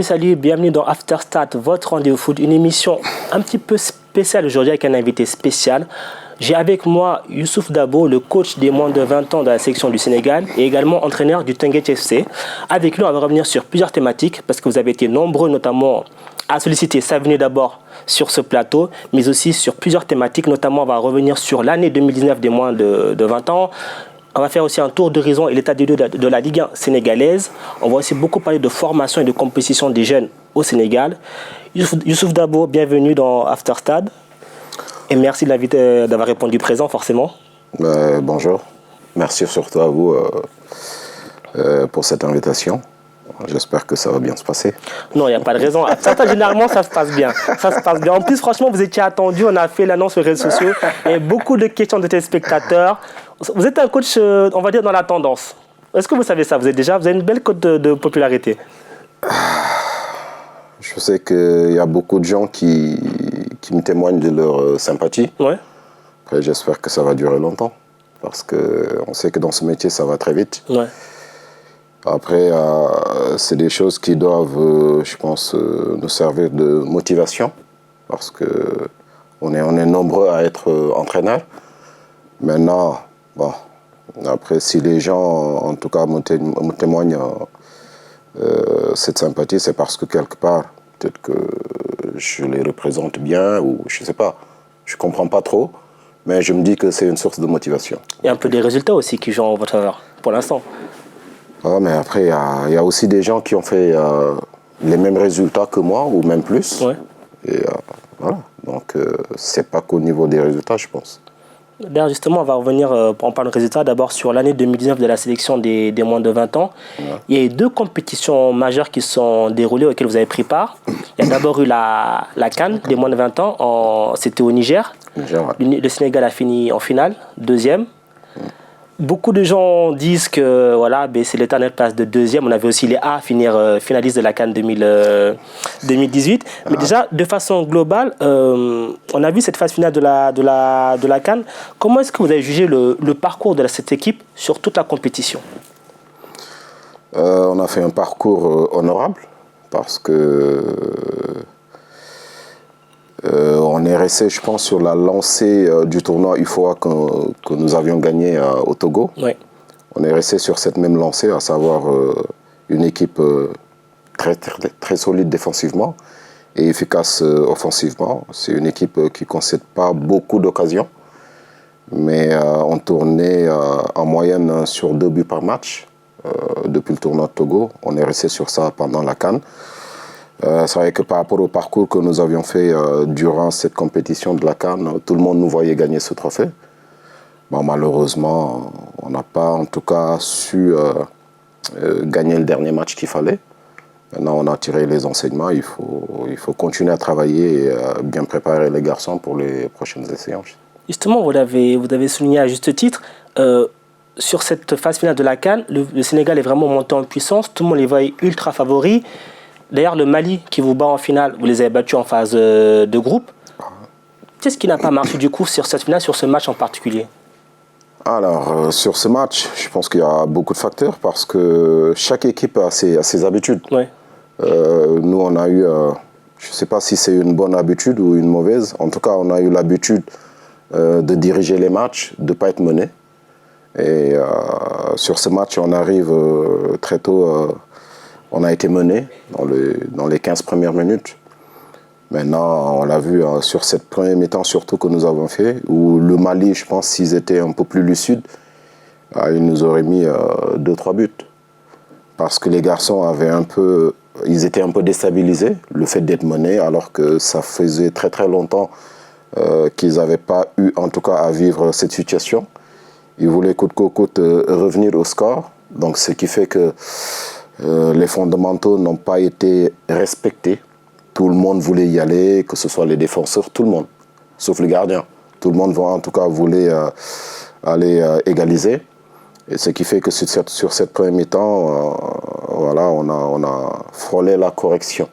Salut, bienvenue dans After Start, votre rendez-vous foot, une émission un petit peu spéciale aujourd'hui avec un invité spécial. J'ai avec moi Youssouf Dabo, le coach des moins de 20 ans de la sélection du Sénégal et également entraîneur du Teungueth FC. Avec lui, on va revenir sur plusieurs thématiques parce que vous avez été nombreux notamment à solliciter Saviné d'abord sur ce plateau, mais aussi sur plusieurs thématiques. Notamment, on va revenir sur l'année 2019 des moins de 20 ans. On va faire aussi un tour d'horizon et l'état des lieux de la Ligue 1 sénégalaise. On va aussi beaucoup parler de formation et de compétition des jeunes au Sénégal. Youssouf Dabo, bienvenue dans After Stade. Et merci de l'inviter d'avoir répondu présent, forcément. Bonjour. Merci surtout à vous pour cette invitation. J'espère que ça va bien se passer. Non, il n'y a pas de raison. Généralement, ça se passe bien. Ça se passe bien. En plus, franchement, vous étiez attendu. On a fait l'annonce sur les réseaux sociaux. Il y a beaucoup de questions de téléspectateurs. Vous êtes un coach, on va dire, dans la tendance. Est-ce que vous savez ça? Vous avez une belle cote de popularité. Je sais qu'il y a beaucoup de gens qui me témoignent de leur sympathie. Ouais. Après, j'espère que ça va durer longtemps. Parce qu'on sait que dans ce métier, ça va très vite. Ouais. Après, c'est des choses qui doivent, je pense, nous servir de motivation. Parce qu'on est nombreux à être entraîneurs. Maintenant, bon, après, si les gens, en tout cas, me témoignent cette sympathie, c'est parce que quelque part, peut-être que je les représente bien ou je ne sais pas. Je ne comprends pas trop, mais je me dis que c'est une source de motivation. Il y a un peu des résultats aussi qui jouent en votre faveur, pour l'instant. Ah, mais après, il y a aussi des gens qui ont fait les mêmes résultats que moi, ou même plus. Ouais. Et voilà. Donc, c'est pas qu'au niveau des résultats, je pense. D'ailleurs, justement, on va revenir, en parlant de résultats, d'abord sur l'année 2019 de la sélection des moins de 20 ans. Ouais. Il y a eu deux compétitions majeures qui sont déroulées auxquelles vous avez pris part. Il y a d'abord eu la CAN des moins de 20 ans, c'était au Niger. Ouais. Le Sénégal a fini en finale, deuxième. Beaucoup de gens disent que voilà, c'est l'éternelle place de deuxième. On avait aussi les A finir finalistes de la CAN 2018. Mais déjà, de façon globale, on a vu cette phase finale de la CAN. Comment est-ce que vous avez jugé le parcours de cette équipe sur toute la compétition? On a fait un parcours honorable parce que on est resté, je pense, sur la lancée du tournoi UFOA que nous avions gagné au Togo. Ouais. On est resté sur cette même lancée, à savoir une équipe très solide défensivement et efficace offensivement. C'est une équipe qui ne concède pas beaucoup d'occasions, mais on tournait en moyenne sur 2 buts par match depuis le tournoi de Togo. On est resté sur ça pendant la CAN. C'est vrai que par rapport au parcours que nous avions fait durant cette compétition de la CAN, tout le monde nous voyait gagner ce trophée. Bon, malheureusement, on n'a pas en tout cas su gagner le dernier match qu'il fallait. Maintenant, on a tiré les enseignements. Il faut continuer à travailler et bien préparer les garçons pour les prochaines séances. Justement, vous l'avez souligné à juste titre. Sur cette phase finale de la CAN, le Sénégal est vraiment monté en puissance. Tout le monde les voit ultra favoris. D'ailleurs, le Mali qui vous bat en finale, vous les avez battus en phase de groupe. Qu'est-ce qui n'a pas marché du coup sur cette finale, sur ce match en particulier? Alors, sur ce match, je pense qu'il y a beaucoup de facteurs parce que chaque équipe a ses habitudes. Ouais. Nous, on a eu, je ne sais pas si c'est une bonne habitude ou une mauvaise. En tout cas, on a eu l'habitude de diriger les matchs, de ne pas être mené. Et sur ce match, on arrive très tôt. On a été mené dans les 15 premières minutes. Maintenant, on l'a vu sur cette première mi-temps surtout que nous avons fait, où le Mali, je pense, s'ils étaient un peu plus lucides, ils nous auraient mis 2-3 buts. Parce que les garçons ils étaient un peu déstabilisés, le fait d'être menés, alors que ça faisait très très longtemps qu'ils n'avaient pas eu, en tout cas, à vivre cette situation. Ils voulaient coûte que coûte revenir au score. Donc, ce qui fait que les fondamentaux n'ont pas été respectés. Tout le monde voulait y aller, que ce soit les défenseurs, tout le monde, sauf les gardiens. Tout le monde, en tout cas, voulait aller égaliser. Et ce qui fait que sur cette première mi-temps, voilà, on a frôlé la correction.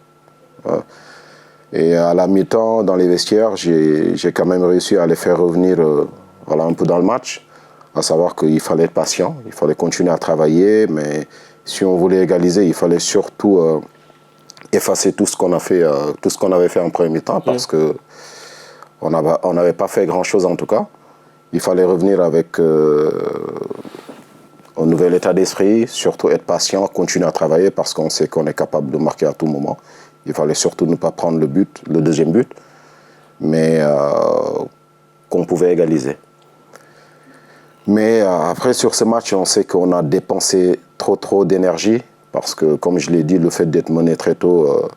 Et à la mi-temps, dans les vestiaires, j'ai quand même réussi à les faire revenir un peu dans le match, à savoir qu'il fallait être patient, il fallait continuer à travailler, mais si on voulait égaliser, il fallait surtout effacer tout ce qu'on a fait, tout ce qu'on avait fait en premier temps, parce que on n'avait pas fait grand-chose en tout cas. Il fallait revenir avec un nouvel état d'esprit, surtout être patient, continuer à travailler parce qu'on sait qu'on est capable de marquer à tout moment. Il fallait surtout ne pas prendre le deuxième but, mais qu'on pouvait égaliser. Mais après, sur ce match, on sait qu'on a dépensé trop d'énergie parce que, comme je l'ai dit, le fait d'être mené très tôt,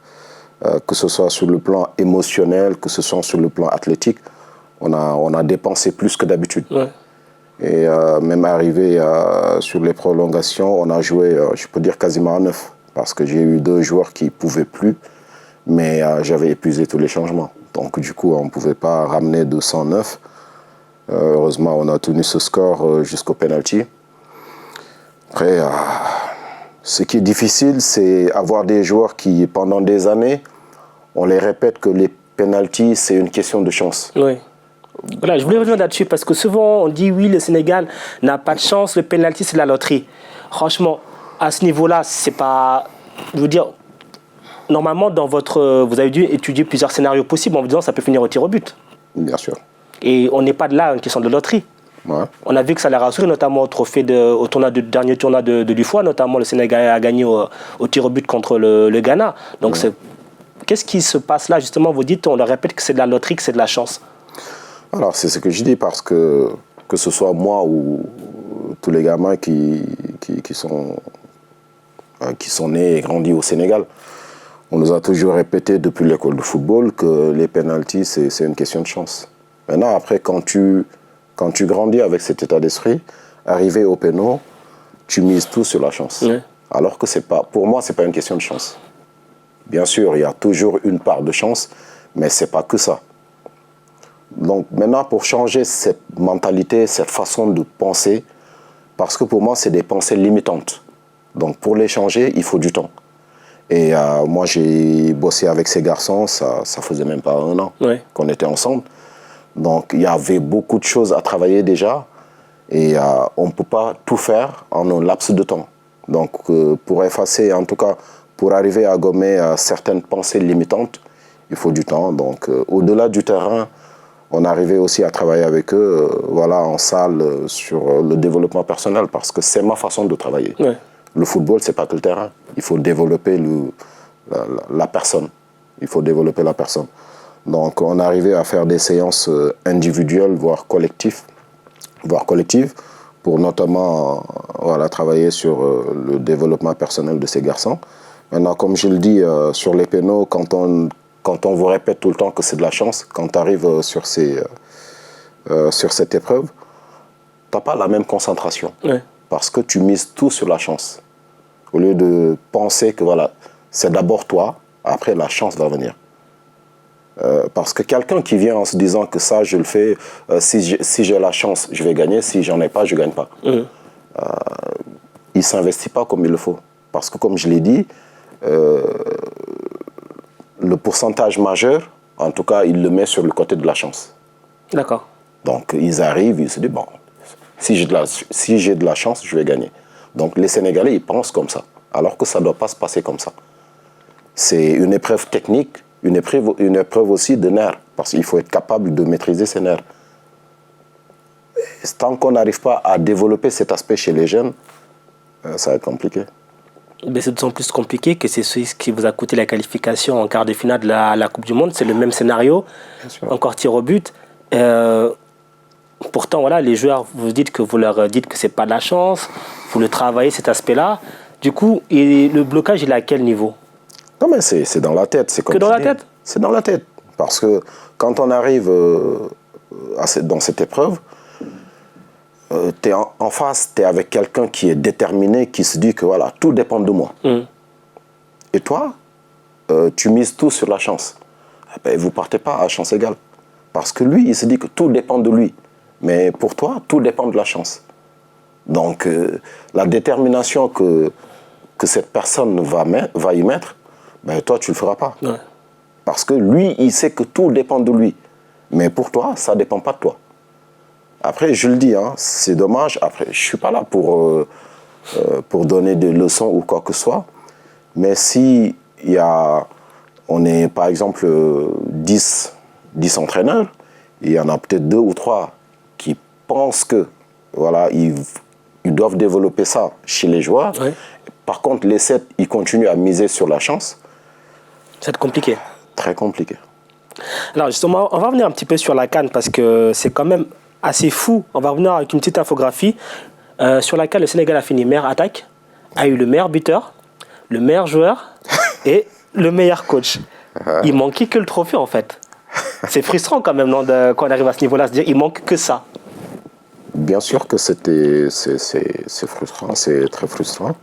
que ce soit sur le plan émotionnel, que ce soit sur le plan athlétique, on a dépensé plus que d'habitude. Ouais. Et même arrivé sur les prolongations, on a joué, je peux dire, quasiment à 9. Parce que j'ai eu 2 joueurs qui ne pouvaient plus, mais j'avais épuisé tous les changements. Donc du coup, on ne pouvait pas ramener 209. Heureusement, on a tenu ce score jusqu'au penalty. Après, ce qui est difficile, c'est avoir des joueurs qui, pendant des années, on les répète que les penalties, c'est une question de chance. Oui. Voilà, je voulais revenir là-dessus parce que souvent on dit oui, le Sénégal n'a pas de chance, le penalty c'est la loterie. Franchement, à ce niveau-là, c'est pas. Je veux dire, normalement, vous avez dû étudier plusieurs scénarios possibles en vous disant que ça peut finir au tir au but. Bien sûr. Et on n'est pas de là, une question de loterie. Ouais. On a vu que ça l'a rassuré, notamment au trophée dernier tournoi de l'UFOA, notamment le Sénégal a gagné au tir au but contre le Ghana. Donc, qu'est-ce qui se passe là, justement? Vous dites, on leur répète que c'est de la loterie, que c'est de la chance. Alors, c'est ce que je dis parce que ce soit moi ou tous les gamins qui sont nés et grandis au Sénégal, on nous a toujours répété depuis l'école de football que les pénaltys, c'est une question de chance. Maintenant, après, quand tu grandis avec cet état d'esprit, arrivé au pénal, tu mises tout sur la chance. Oui. Alors que pour moi, ce n'est pas une question de chance. Bien sûr, il y a toujours une part de chance, mais ce n'est pas que ça. Donc maintenant, pour changer cette mentalité, cette façon de penser, parce que pour moi, c'est des pensées limitantes. Donc pour les changer, il faut du temps. Et moi, j'ai bossé avec ces garçons, ça faisait même pas 1 an qu'on était ensemble. Donc il y avait beaucoup de choses à travailler déjà, et on ne peut pas tout faire en un laps de temps. Donc pour effacer, en tout cas, pour arriver à gommer certaines pensées limitantes, il faut du temps. Donc au-delà du terrain, on arrivait aussi à travailler avec eux en salle sur le développement personnel parce que c'est ma façon de travailler. Ouais. Le football, ce n'est pas que le terrain. Il faut développer la personne. Il faut développer la personne. Donc, on arrivait à faire des séances individuelles, voire collectives, pour notamment travailler sur le développement personnel de ces garçons. Maintenant, comme je le dis, sur les pénaux, quand on vous répète tout le temps que c'est de la chance, quand tu arrives sur cette épreuve, tu n'as pas la même concentration. Ouais. Parce que tu mises tout sur la chance. Au lieu de penser que c'est d'abord toi, après la chance va venir. Parce que quelqu'un qui vient en se disant que ça, je le fais, si j'ai la chance, je vais gagner, si j'en ai pas, je ne gagne pas. Il ne s'investit pas comme il le faut. Parce que comme je l'ai dit, le pourcentage majeur, en tout cas, il le met sur le côté de la chance. D'accord. Donc, ils arrivent, ils se disent, bon, si j'ai de la chance, je vais gagner. Donc, les Sénégalais, ils pensent comme ça, alors que ça ne doit pas se passer comme ça. C'est une épreuve technique, une épreuve aussi de nerfs, parce qu'il faut être capable de maîtriser ses nerfs. Et tant qu'on n'arrive pas à développer cet aspect chez les jeunes, ça va être compliqué. Mais c'est d'autant plus compliqué que c'est ce qui vous a coûté la qualification en quart de finale de la Coupe du Monde. C'est le même scénario, encore tir au but. Pourtant, les joueurs, vous leur dites que ce n'est pas de la chance, vous le travaillez, cet aspect-là. Du coup, le blocage, il est à quel niveau? Non, mais c'est dans la tête. Que dans la tête? C'est dans la tête. Parce que quand on arrive dans cette épreuve, tu es en face, tu es avec quelqu'un qui est déterminé, qui se dit que tout dépend de moi. Et toi, tu mises tout sur la chance. Vous ne partez pas à chance égale. Parce que lui, il se dit que tout dépend de lui. Mais pour toi, tout dépend de la chance. Donc, la détermination que cette personne va y mettre, toi, tu ne le feras pas. Ouais. Parce que lui, il sait que tout dépend de lui. Mais pour toi, ça ne dépend pas de toi. Après, je le dis, c'est dommage. Après, je ne suis pas là pour donner des leçons ou quoi que ce soit. Mais s'il on est par exemple 10 entraîneurs, il y en a peut-être 2 ou 3 qui pensent que voilà, ils doivent développer ça chez les joueurs. Ouais. Par contre, les 7, ils continuent à miser sur la chance. C'est compliqué. Très compliqué. Alors justement, on va revenir un petit peu sur la CAN parce que c'est quand même assez fou. On va revenir avec une petite infographie sur laquelle le Sénégal a fini meilleure attaque, a eu le meilleur buteur, le meilleur joueur et le meilleur coach. Il manquait que le trophée en fait. C'est frustrant quand même non, quand on arrive à ce niveau-là, se dire il manque que ça. Bien sûr que c'est frustrant, c'est très frustrant.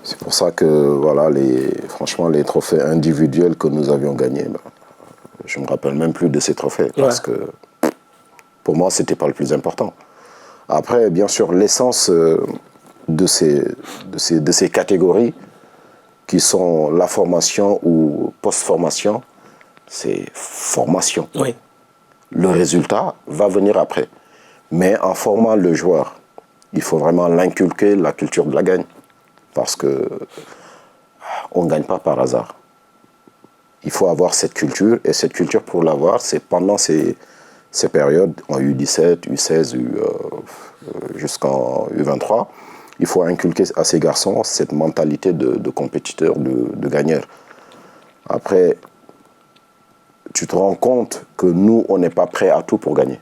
C'est pour ça que voilà, franchement, les trophées individuels que nous avions gagnés, je ne me rappelle même plus de ces trophées parce que pour moi, ce n'était pas le plus important. Après, bien sûr, l'essence de ces catégories qui sont la formation ou post-formation, c'est formation. Oui. Le résultat va venir après. Mais en formant le joueur, il faut vraiment l'inculquer, la culture de la gagne. Parce qu'on ne gagne pas par hasard. Il faut avoir cette culture, et cette culture, pour l'avoir, c'est pendant ces périodes, en U17, U16, jusqu'en U23, il faut inculquer à ces garçons cette mentalité de compétiteur, de gagneur. Après, tu te rends compte que nous, on n'est pas prêts à tout pour gagner.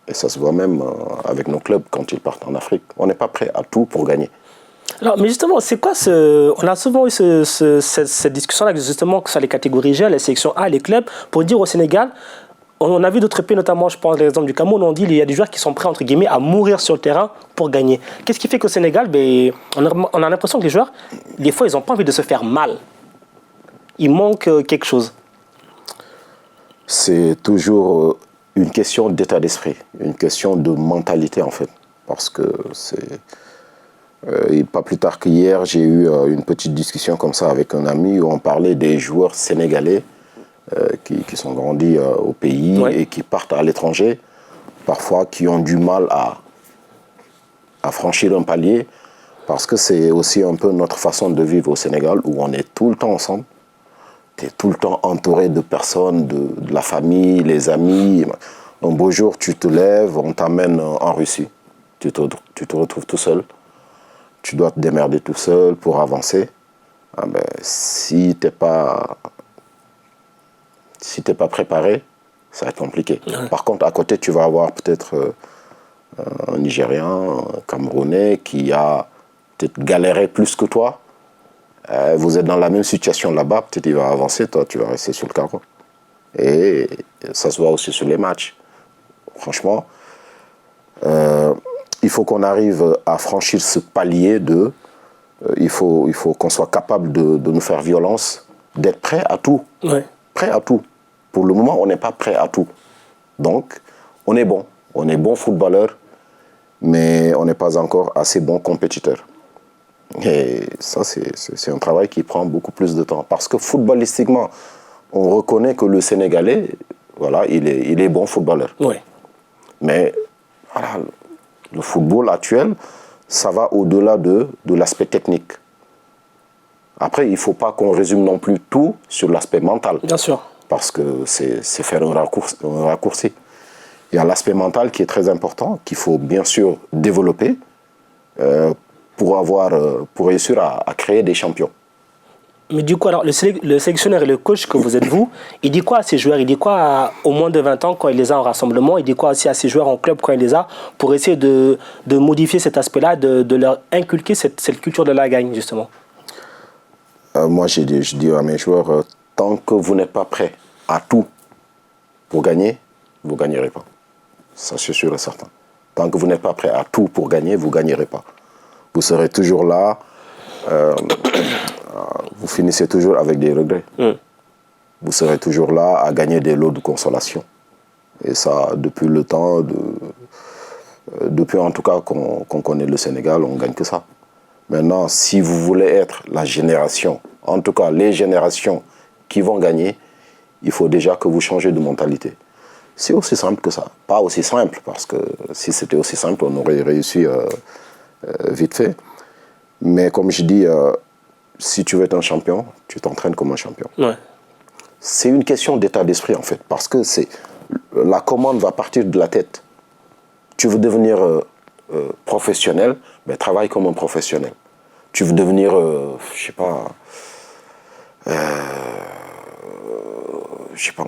Et ça se voit même avec nos clubs quand ils partent en Afrique. On n'est pas prêts à tout pour gagner. Alors, mais justement, c'est quoi on a souvent eu cette discussion-là, justement, sur les catégories jeunes, les sélections A, les clubs, pour dire au Sénégal, on a vu d'autres pays, notamment, je pense, l'exemple du Cameroun, on dit qu'il y a des joueurs qui sont prêts, entre guillemets, à mourir sur le terrain pour gagner. Qu'est-ce qui fait qu'au Sénégal, on a l'impression que les joueurs, des fois, ils n'ont pas envie de se faire mal. Il manque quelque chose. C'est toujours une question d'état d'esprit, une question de mentalité, en fait. Parce que c'est... et pas plus tard qu'hier, j'ai eu une petite discussion comme ça avec un ami où on parlait des joueurs sénégalais qui sont grandis au pays et qui partent à l'étranger, parfois qui ont du mal à franchir un palier, parce que c'est aussi un peu notre façon de vivre au Sénégal où on est tout le temps ensemble. Tu es tout le temps entouré de personnes, de la famille, les amis. Un beau jour, tu te lèves, on t'amène en Russie, tu te retrouves tout seul. Tu dois te démerder tout seul pour avancer. Ah ben, si tu n'es pas préparé, ça va être compliqué. Ouais. Par contre, à côté, tu vas avoir peut-être un Nigérian, un Camerounais qui a peut-être galéré plus que toi. Vous êtes dans la même situation là-bas, peut-être il va avancer, toi tu vas rester sur le carreau. Et ça se voit aussi sur les matchs. Franchement, il faut qu'on arrive à franchir ce palier de... il faut qu'on soit capable de nous faire violence, d'être prêt à tout. Ouais. Prêt à tout. Pour le moment, on n'est pas prêt à tout. Donc, on est bon. On est bon footballeur, mais on n'est pas encore assez bon compétiteur. Et ça, c'est un travail qui prend beaucoup plus de temps. Parce que footballistiquement, on reconnaît que le Sénégalais, voilà, il est bon footballeur. Ouais. Mais voilà, le football actuel, ça va au-delà de l'aspect technique. Après, il ne faut pas qu'on résume non plus tout sur l'aspect mental. Bien sûr. Parce que c'est faire un raccourci. Il y a l'aspect mental qui est très important, qu'il faut bien sûr développer pour réussir à créer des champions. Mais du coup, alors, le sélectionneur et le coach que vous êtes vous, il dit quoi à ces joueurs? Il dit quoi aux moins de 20 ans quand il les a en rassemblement? Il dit quoi aussi à ces joueurs en club quand il les a pour essayer de modifier cet aspect-là, de leur inculquer cette culture de la gagne, justement? Moi, je dis à mes joueurs, tant que vous n'êtes pas prêts à tout pour gagner, vous ne gagnerez pas. Ça, c'est sûr et certain. Tant que vous n'êtes pas prêts à tout pour gagner, vous ne gagnerez pas. Vous serez toujours là, vous finissez toujours avec des regrets. Vous serez toujours là à gagner des lots de consolation. Et ça, depuis le temps, depuis en tout cas qu'on connaît le Sénégal, on ne gagne que ça. Maintenant, si vous voulez être la génération, en tout cas les générations qui vont gagner, il faut déjà que vous changez de mentalité. C'est aussi simple que ça. Pas aussi simple, parce que si c'était aussi simple, on aurait réussi vite fait. Mais comme je dis, si tu veux être un champion, tu t'entraînes comme un champion. Ouais. C'est une question d'état d'esprit, en fait, parce que la commande va partir de la tête. Tu veux devenir professionnel, ben, travaille comme un professionnel. Tu veux devenir, je sais pas,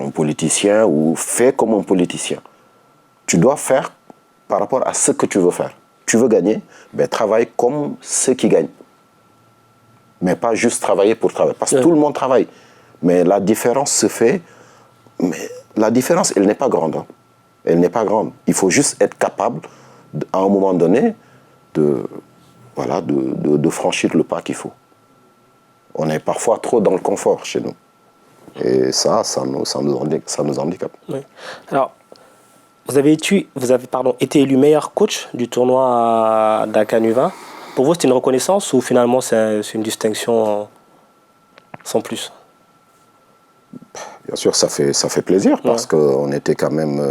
un politicien, ou fais comme un politicien. Tu dois faire par rapport à ce que tu veux faire. Tu veux gagner, ben, travaille comme ceux qui gagnent. Mais pas juste travailler pour travailler. Parce que tout le monde travaille. Mais la différence se fait... Mais la différence, elle n'est pas grande. Hein. Elle n'est pas grande. Il faut juste être capable, à un moment donné, de franchir le pas qu'il faut. On est parfois trop dans le confort chez nous. Et ça nous handicape. Oui. Alors, vous avez été élu meilleur coach du tournoi Dakar U20. Pour vous, c'est une reconnaissance ou finalement c'est une distinction sans plus? Bien sûr, ça fait plaisir parce qu'on était quand même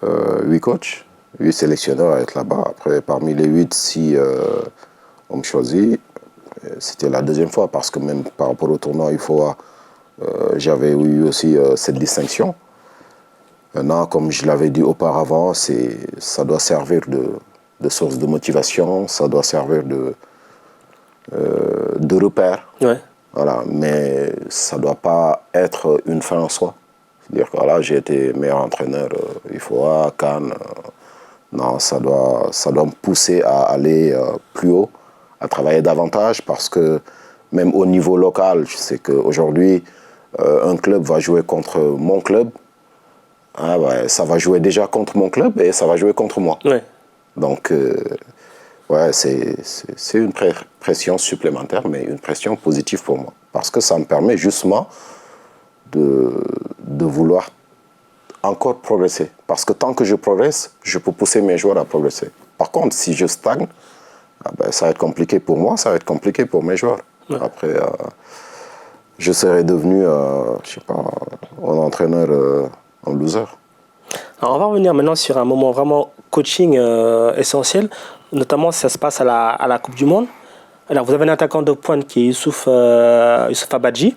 8 coachs, 8 sélectionneurs à être là-bas. Après, parmi les 8, 6 on me choisit. C'était la deuxième fois parce que même par rapport au tournoi UFOA, j'avais eu aussi cette distinction. Maintenant, comme je l'avais dit auparavant, ça doit servir de source de motivation, ça doit servir de repère. Ouais. Voilà, mais ça ne doit pas être une fin en soi. C'est-à-dire que voilà, j'ai été meilleur entraîneur UFOA, Cannes. Non, ça doit me pousser à aller plus haut, à travailler davantage, parce que même au niveau local, je sais qu'aujourd'hui, un club va jouer contre mon club. Ah ouais, ça va jouer déjà contre mon club et ça va jouer contre moi. Ouais. Donc, c'est une pression supplémentaire, mais une pression positive pour moi. Parce que ça me permet justement de vouloir encore progresser. Parce que tant que je progresse, je peux pousser mes joueurs à progresser. Par contre, si je stagne, ça va être compliqué pour moi, ça va être compliqué pour mes joueurs. Ouais. Après, je serai devenu, un entraîneur, un loser. Alors on va revenir maintenant sur un moment vraiment coaching essentiel. Notamment, ça se passe à la Coupe du Monde. Alors, vous avez un attaquant de pointe qui est Youssouf Abadji.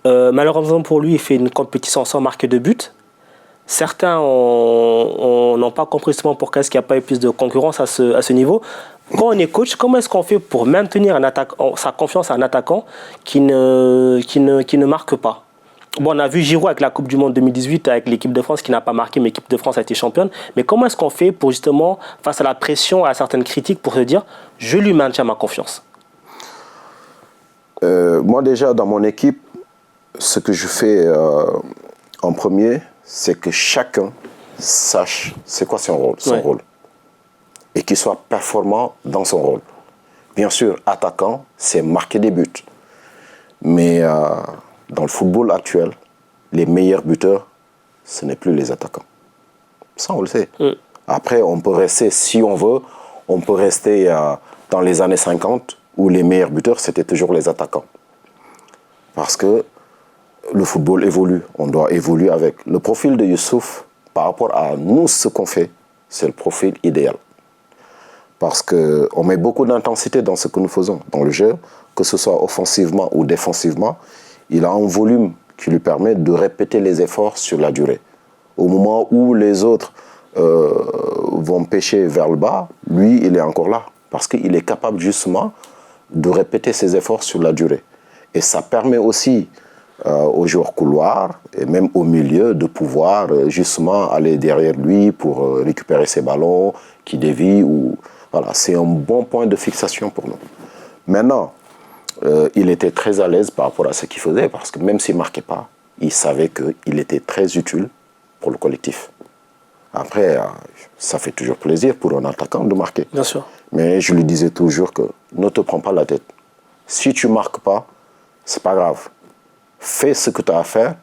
Malheureusement pour lui, il fait une compétition sans marquer de but. Certains n'ont pas compris justement pourquoi est-ce qu'il n'y a pas eu plus de concurrence à ce niveau. Quand on est coach, comment est-ce qu'on fait pour maintenir sa confiance à un attaquant qui ne marque pas? Bon, on a vu Giroud avec la Coupe du Monde 2018 avec l'équipe de France qui n'a pas marqué, mais l'équipe de France a été championne. Mais comment est-ce qu'on fait pour justement, face à la pression, à certaines critiques, pour se dire « je lui maintiens ma confiance » Moi déjà, dans mon équipe, ce que je fais en premier, c'est que chacun sache c'est quoi son rôle. Et qu'il soit performant dans son rôle. Bien sûr, attaquant, c'est marquer des buts. Mais dans le football actuel, les meilleurs buteurs, ce n'est plus les attaquants. Ça, on le sait. Après, on peut rester, si on veut, on peut rester dans les années 50, où les meilleurs buteurs, c'était toujours les attaquants. Parce que le football évolue, on doit évoluer avec. Le profil de Youssouf, par rapport à nous, ce qu'on fait, c'est le profil idéal. Parce qu'on met beaucoup d'intensité dans ce que nous faisons, dans le jeu, que ce soit offensivement ou défensivement. Il a un volume qui lui permet de répéter les efforts sur la durée. Au moment où les autres vont pêcher vers le bas, lui, il est encore là. Parce qu'il est capable justement de répéter ses efforts sur la durée. Et ça permet aussi aux joueurs couloirs et même au milieu de pouvoir justement aller derrière lui pour récupérer ses ballons qui dévient. Voilà, c'est un bon point de fixation pour nous. Maintenant, il était très à l'aise par rapport à ce qu'il faisait, parce que même s'il ne marquait pas, il savait qu'il était très utile pour le collectif. Après, ça fait toujours plaisir pour un attaquant de marquer. Bien sûr. Mais je lui disais toujours que ne te prends pas la tête. Si tu ne marques pas, ce n'est pas grave. Fais ce que tu as à faire.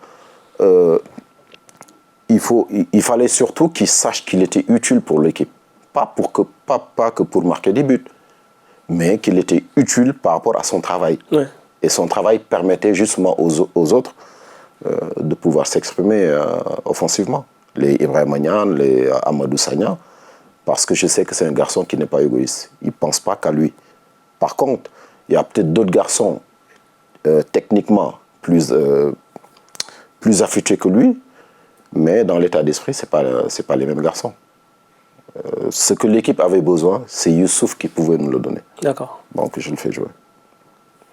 Il fallait surtout qu'il sache qu'il était utile pour l'équipe. Pas que pour marquer des buts, mais qu'il était utile par rapport à son travail. Ouais. Et son travail permettait justement aux autres de pouvoir s'exprimer offensivement. Les Ibrahima Niane, les Amadou Sagna, parce que je sais que c'est un garçon qui n'est pas égoïste. Il ne pense pas qu'à lui. Par contre, Il y a peut-être d'autres garçons techniquement plus affûtés que lui, mais dans l'état d'esprit, c'est pas les mêmes garçons. Ce que l'équipe avait besoin, c'est Youssouf qui pouvait nous le donner. D'accord. Donc je le fais jouer.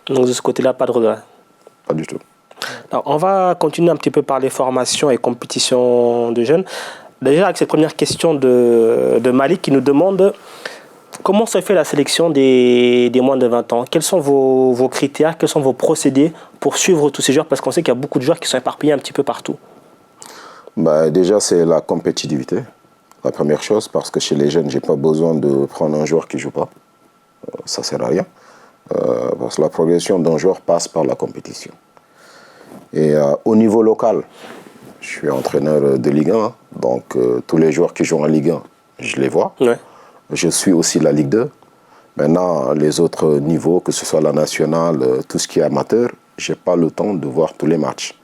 Donc de ce côté-là, pas de regret. Pas du tout. Alors, on va continuer un petit peu par les formations et compétitions de jeunes. Déjà, avec cette première question de Malik qui nous demande comment se fait la sélection des moins de 20 ans. Quels sont vos critères, quels sont vos procédés pour suivre tous ces joueurs? Parce qu'on sait qu'il y a beaucoup de joueurs qui sont éparpillés un petit peu partout. Déjà, c'est la compétitivité, la première chose, parce que chez les jeunes, je n'ai pas besoin de prendre un joueur qui ne joue pas. Ça ne sert à rien. Parce que la progression d'un joueur passe par la compétition. Et au niveau local, je suis entraîneur de Ligue 1, donc tous les joueurs qui jouent en Ligue 1, je les vois. Ouais. Je suis aussi la Ligue 2. Maintenant, les autres niveaux, que ce soit la nationale, tout ce qui est amateur, je n'ai pas le temps de voir tous les matchs.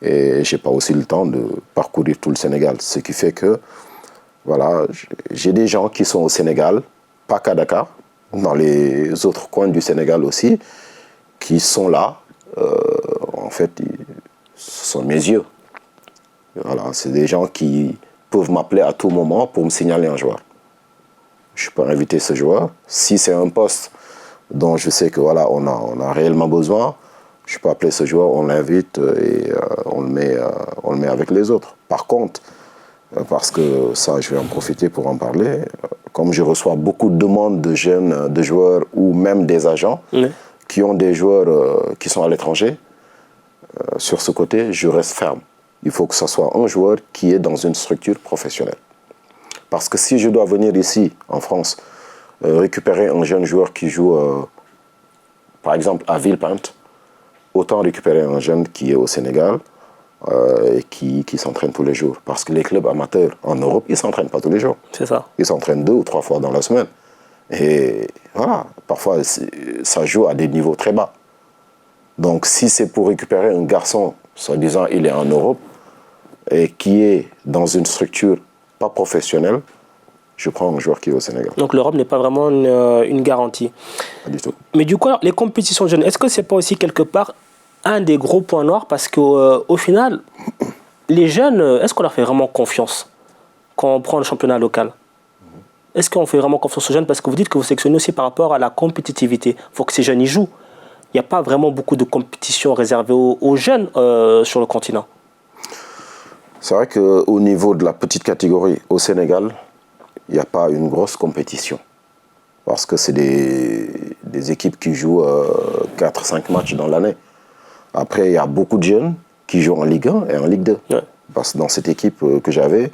Et je n'ai pas aussi le temps de parcourir tout le Sénégal. Ce qui fait que, voilà, j'ai des gens qui sont au Sénégal, pas qu'à Dakar, dans les autres coins du Sénégal aussi, qui sont là. En fait, ce sont mes yeux. Voilà, c'est des gens qui peuvent m'appeler à tout moment pour me signaler un joueur. Je peux inviter ce joueur. Si c'est un poste dont je sais que voilà, on a réellement besoin, je peux appeler ce joueur, on l'invite et on le met avec les autres. Par contre, parce que ça, je vais en profiter pour en parler, comme je reçois beaucoup de demandes de jeunes, de joueurs ou même des agents qui ont des joueurs qui sont à l'étranger, sur ce côté, je reste ferme. Il faut que ce soit un joueur qui est dans une structure professionnelle. Parce que si je dois venir ici, en France, récupérer un jeune joueur qui joue, par exemple, à Villepinte, autant récupérer un jeune qui est au Sénégal et qui s'entraîne tous les jours. Parce que les clubs amateurs en Europe, ils ne s'entraînent pas tous les jours. C'est ça. Ils s'entraînent 2 ou 3 fois dans la semaine. Et voilà, parfois, ça joue à des niveaux très bas. Donc, si c'est pour récupérer un garçon, soi-disant, il est en Europe, et qui est dans une structure pas professionnelle, je prends un joueur qui est au Sénégal. Donc l'Europe n'est pas vraiment une garantie. Pas du tout. Mais du coup, les compétitions jeunes, est-ce que ce n'est pas aussi quelque part un des gros points noirs? Parce qu'au final, les jeunes, est-ce qu'on leur fait vraiment confiance quand on prend le championnat local? Est-ce qu'on fait vraiment confiance aux jeunes? Parce que vous dites que vous sélectionnez aussi par rapport à la compétitivité. Il faut que ces jeunes y jouent. Il n'y a pas vraiment beaucoup de compétitions réservées aux jeunes sur le continent. C'est vrai qu'au niveau de la petite catégorie au Sénégal, il n'y a pas une grosse compétition. Parce que c'est des équipes qui jouent 4-5 matchs dans l'année. Après, il y a beaucoup de jeunes qui jouent en Ligue 1 et en Ligue 2. Ouais. Parce que dans cette équipe que j'avais,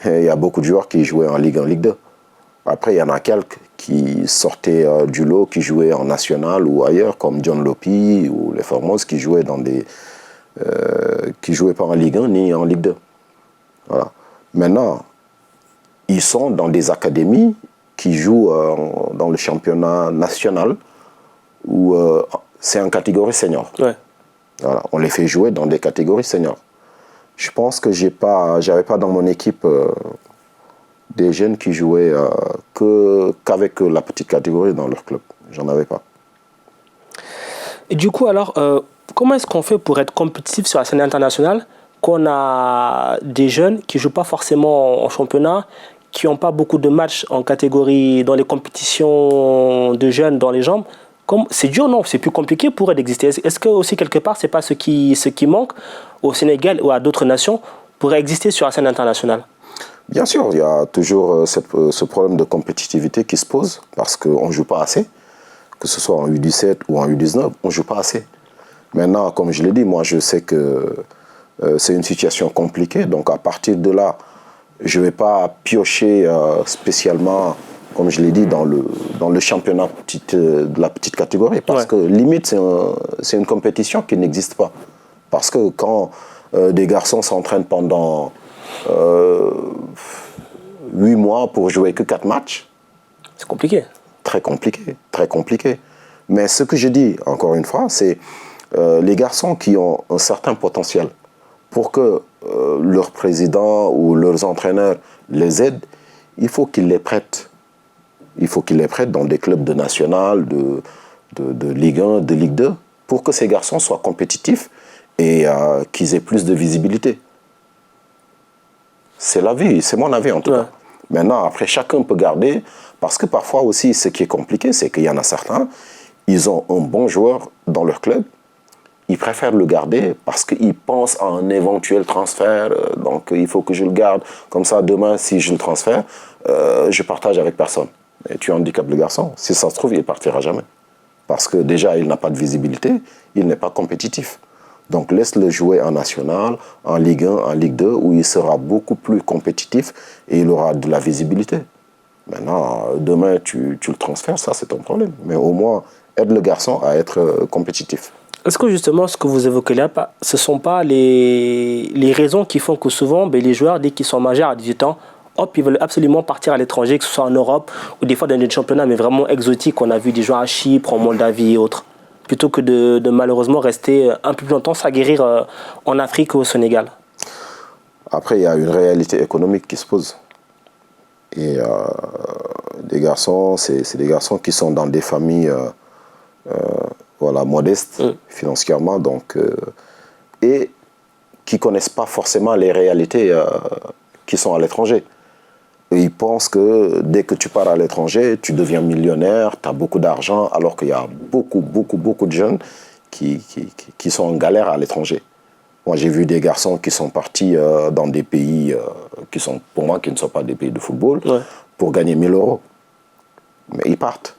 il y a beaucoup de joueurs qui jouaient en Ligue 1, Ligue 2. Après, il y en a quelques qui sortaient du lot, qui jouaient en national ou ailleurs, comme John Lopi ou les Formos, qui jouaient qui jouaient pas en Ligue 1 ni en Ligue 2. Voilà. Maintenant, ils sont dans des académies qui jouent dans le championnat national où c'est en catégorie senior. Ouais. Voilà. On les fait jouer dans des catégories seniors. Je pense que j'avais pas dans mon équipe des jeunes qui jouaient qu'avec la petite catégorie dans leur club. J'en avais pas. Et du coup, alors, comment est-ce qu'on fait pour être compétitif sur la scène internationale qu'on a des jeunes qui ne jouent pas forcément en championnat, qui n'ont pas beaucoup de matchs en catégorie, dans les compétitions de jeunes dans les jambes? C'est dur, non? C'est plus compliqué pour eux d'exister. Est-ce que aussi quelque part, ce n'est pas ce qui manque au Sénégal ou à d'autres nations pour exister sur la scène internationale? Bien sûr, il y a toujours ce problème de compétitivité qui se pose parce qu'on ne joue pas assez, que ce soit en U17 ou en U19, on ne joue pas assez. Maintenant, comme je l'ai dit, moi je sais que c'est une situation compliquée, donc à partir de là, je ne vais pas piocher spécialement, comme je l'ai dit, dans le championnat de la petite catégorie, parce que limite, c'est une compétition qui n'existe pas. Parce que quand des garçons s'entraînent pendant 8 mois pour jouer que 4 matchs, c'est compliqué. Très compliqué, très compliqué. Mais ce que je dis, encore une fois, c'est les garçons qui ont un certain potentiel, pour que leur président ou leurs entraîneurs les aident, il faut qu'ils les prêtent. Il faut qu'ils les prêtent dans des clubs de national, de Ligue 1, de Ligue 2, pour que ces garçons soient compétitifs et qu'ils aient plus de visibilité. C'est la vie, c'est mon avis en tout cas. Maintenant, après, chacun peut garder, parce que parfois aussi, ce qui est compliqué, c'est qu'il y en a certains, ils ont un bon joueur dans leur club, ils préfèrent le garder parce qu'ils pensent à un éventuel transfert, donc il faut que je le garde, comme ça demain, si je le transfère, je partage avec personne. Et tu handicapes le garçon, si ça se trouve, il ne partira jamais. Parce que déjà, il n'a pas de visibilité, il n'est pas compétitif. Donc laisse-le jouer en national, en Ligue 1, en Ligue 2, où il sera beaucoup plus compétitif et il aura de la visibilité. Maintenant, demain, tu le transfères, ça c'est ton problème. Mais au moins, aide le garçon à être compétitif. Est-ce que justement, ce que vous évoquez là, ce ne sont pas les raisons qui font que souvent, les joueurs, dès qu'ils sont majeurs à 18 ans, hop, ils veulent absolument partir à l'étranger, que ce soit en Europe ou des fois dans des championnats, mais vraiment exotiques. On a vu des joueurs à Chypre, en Moldavie et autres, plutôt que de malheureusement rester un peu plus longtemps, s'aguerrir en Afrique ou au Sénégal. Après, il y a une réalité économique qui se pose. Et des garçons, c'est des garçons qui sont dans des familles modestes financièrement, donc, et qui ne connaissent pas forcément les réalités qui sont à l'étranger. Et ils pensent que dès que tu pars à l'étranger, tu deviens millionnaire, tu as beaucoup d'argent, alors qu'il y a beaucoup de jeunes qui sont en galère à l'étranger. Moi, j'ai vu des garçons qui sont partis dans des pays qui sont, pour moi, qui ne sont pas des pays de football, pour gagner 1 000 €. Mais ils partent.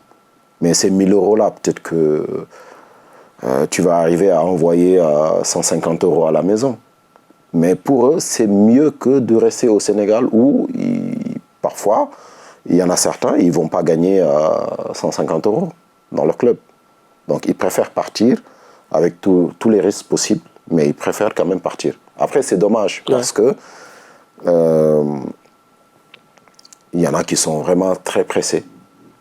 Mais ces 1 000 € là, peut-être que tu vas arriver à envoyer 150 € à la maison. Mais pour eux, c'est mieux que de rester au Sénégal où, parfois, il y en a certains, ils ne vont pas gagner 150 € dans leur club. Donc, ils préfèrent partir avec tous les risques possibles, mais ils préfèrent quand même partir. Après, c'est dommage parce que il y en a qui sont vraiment très pressés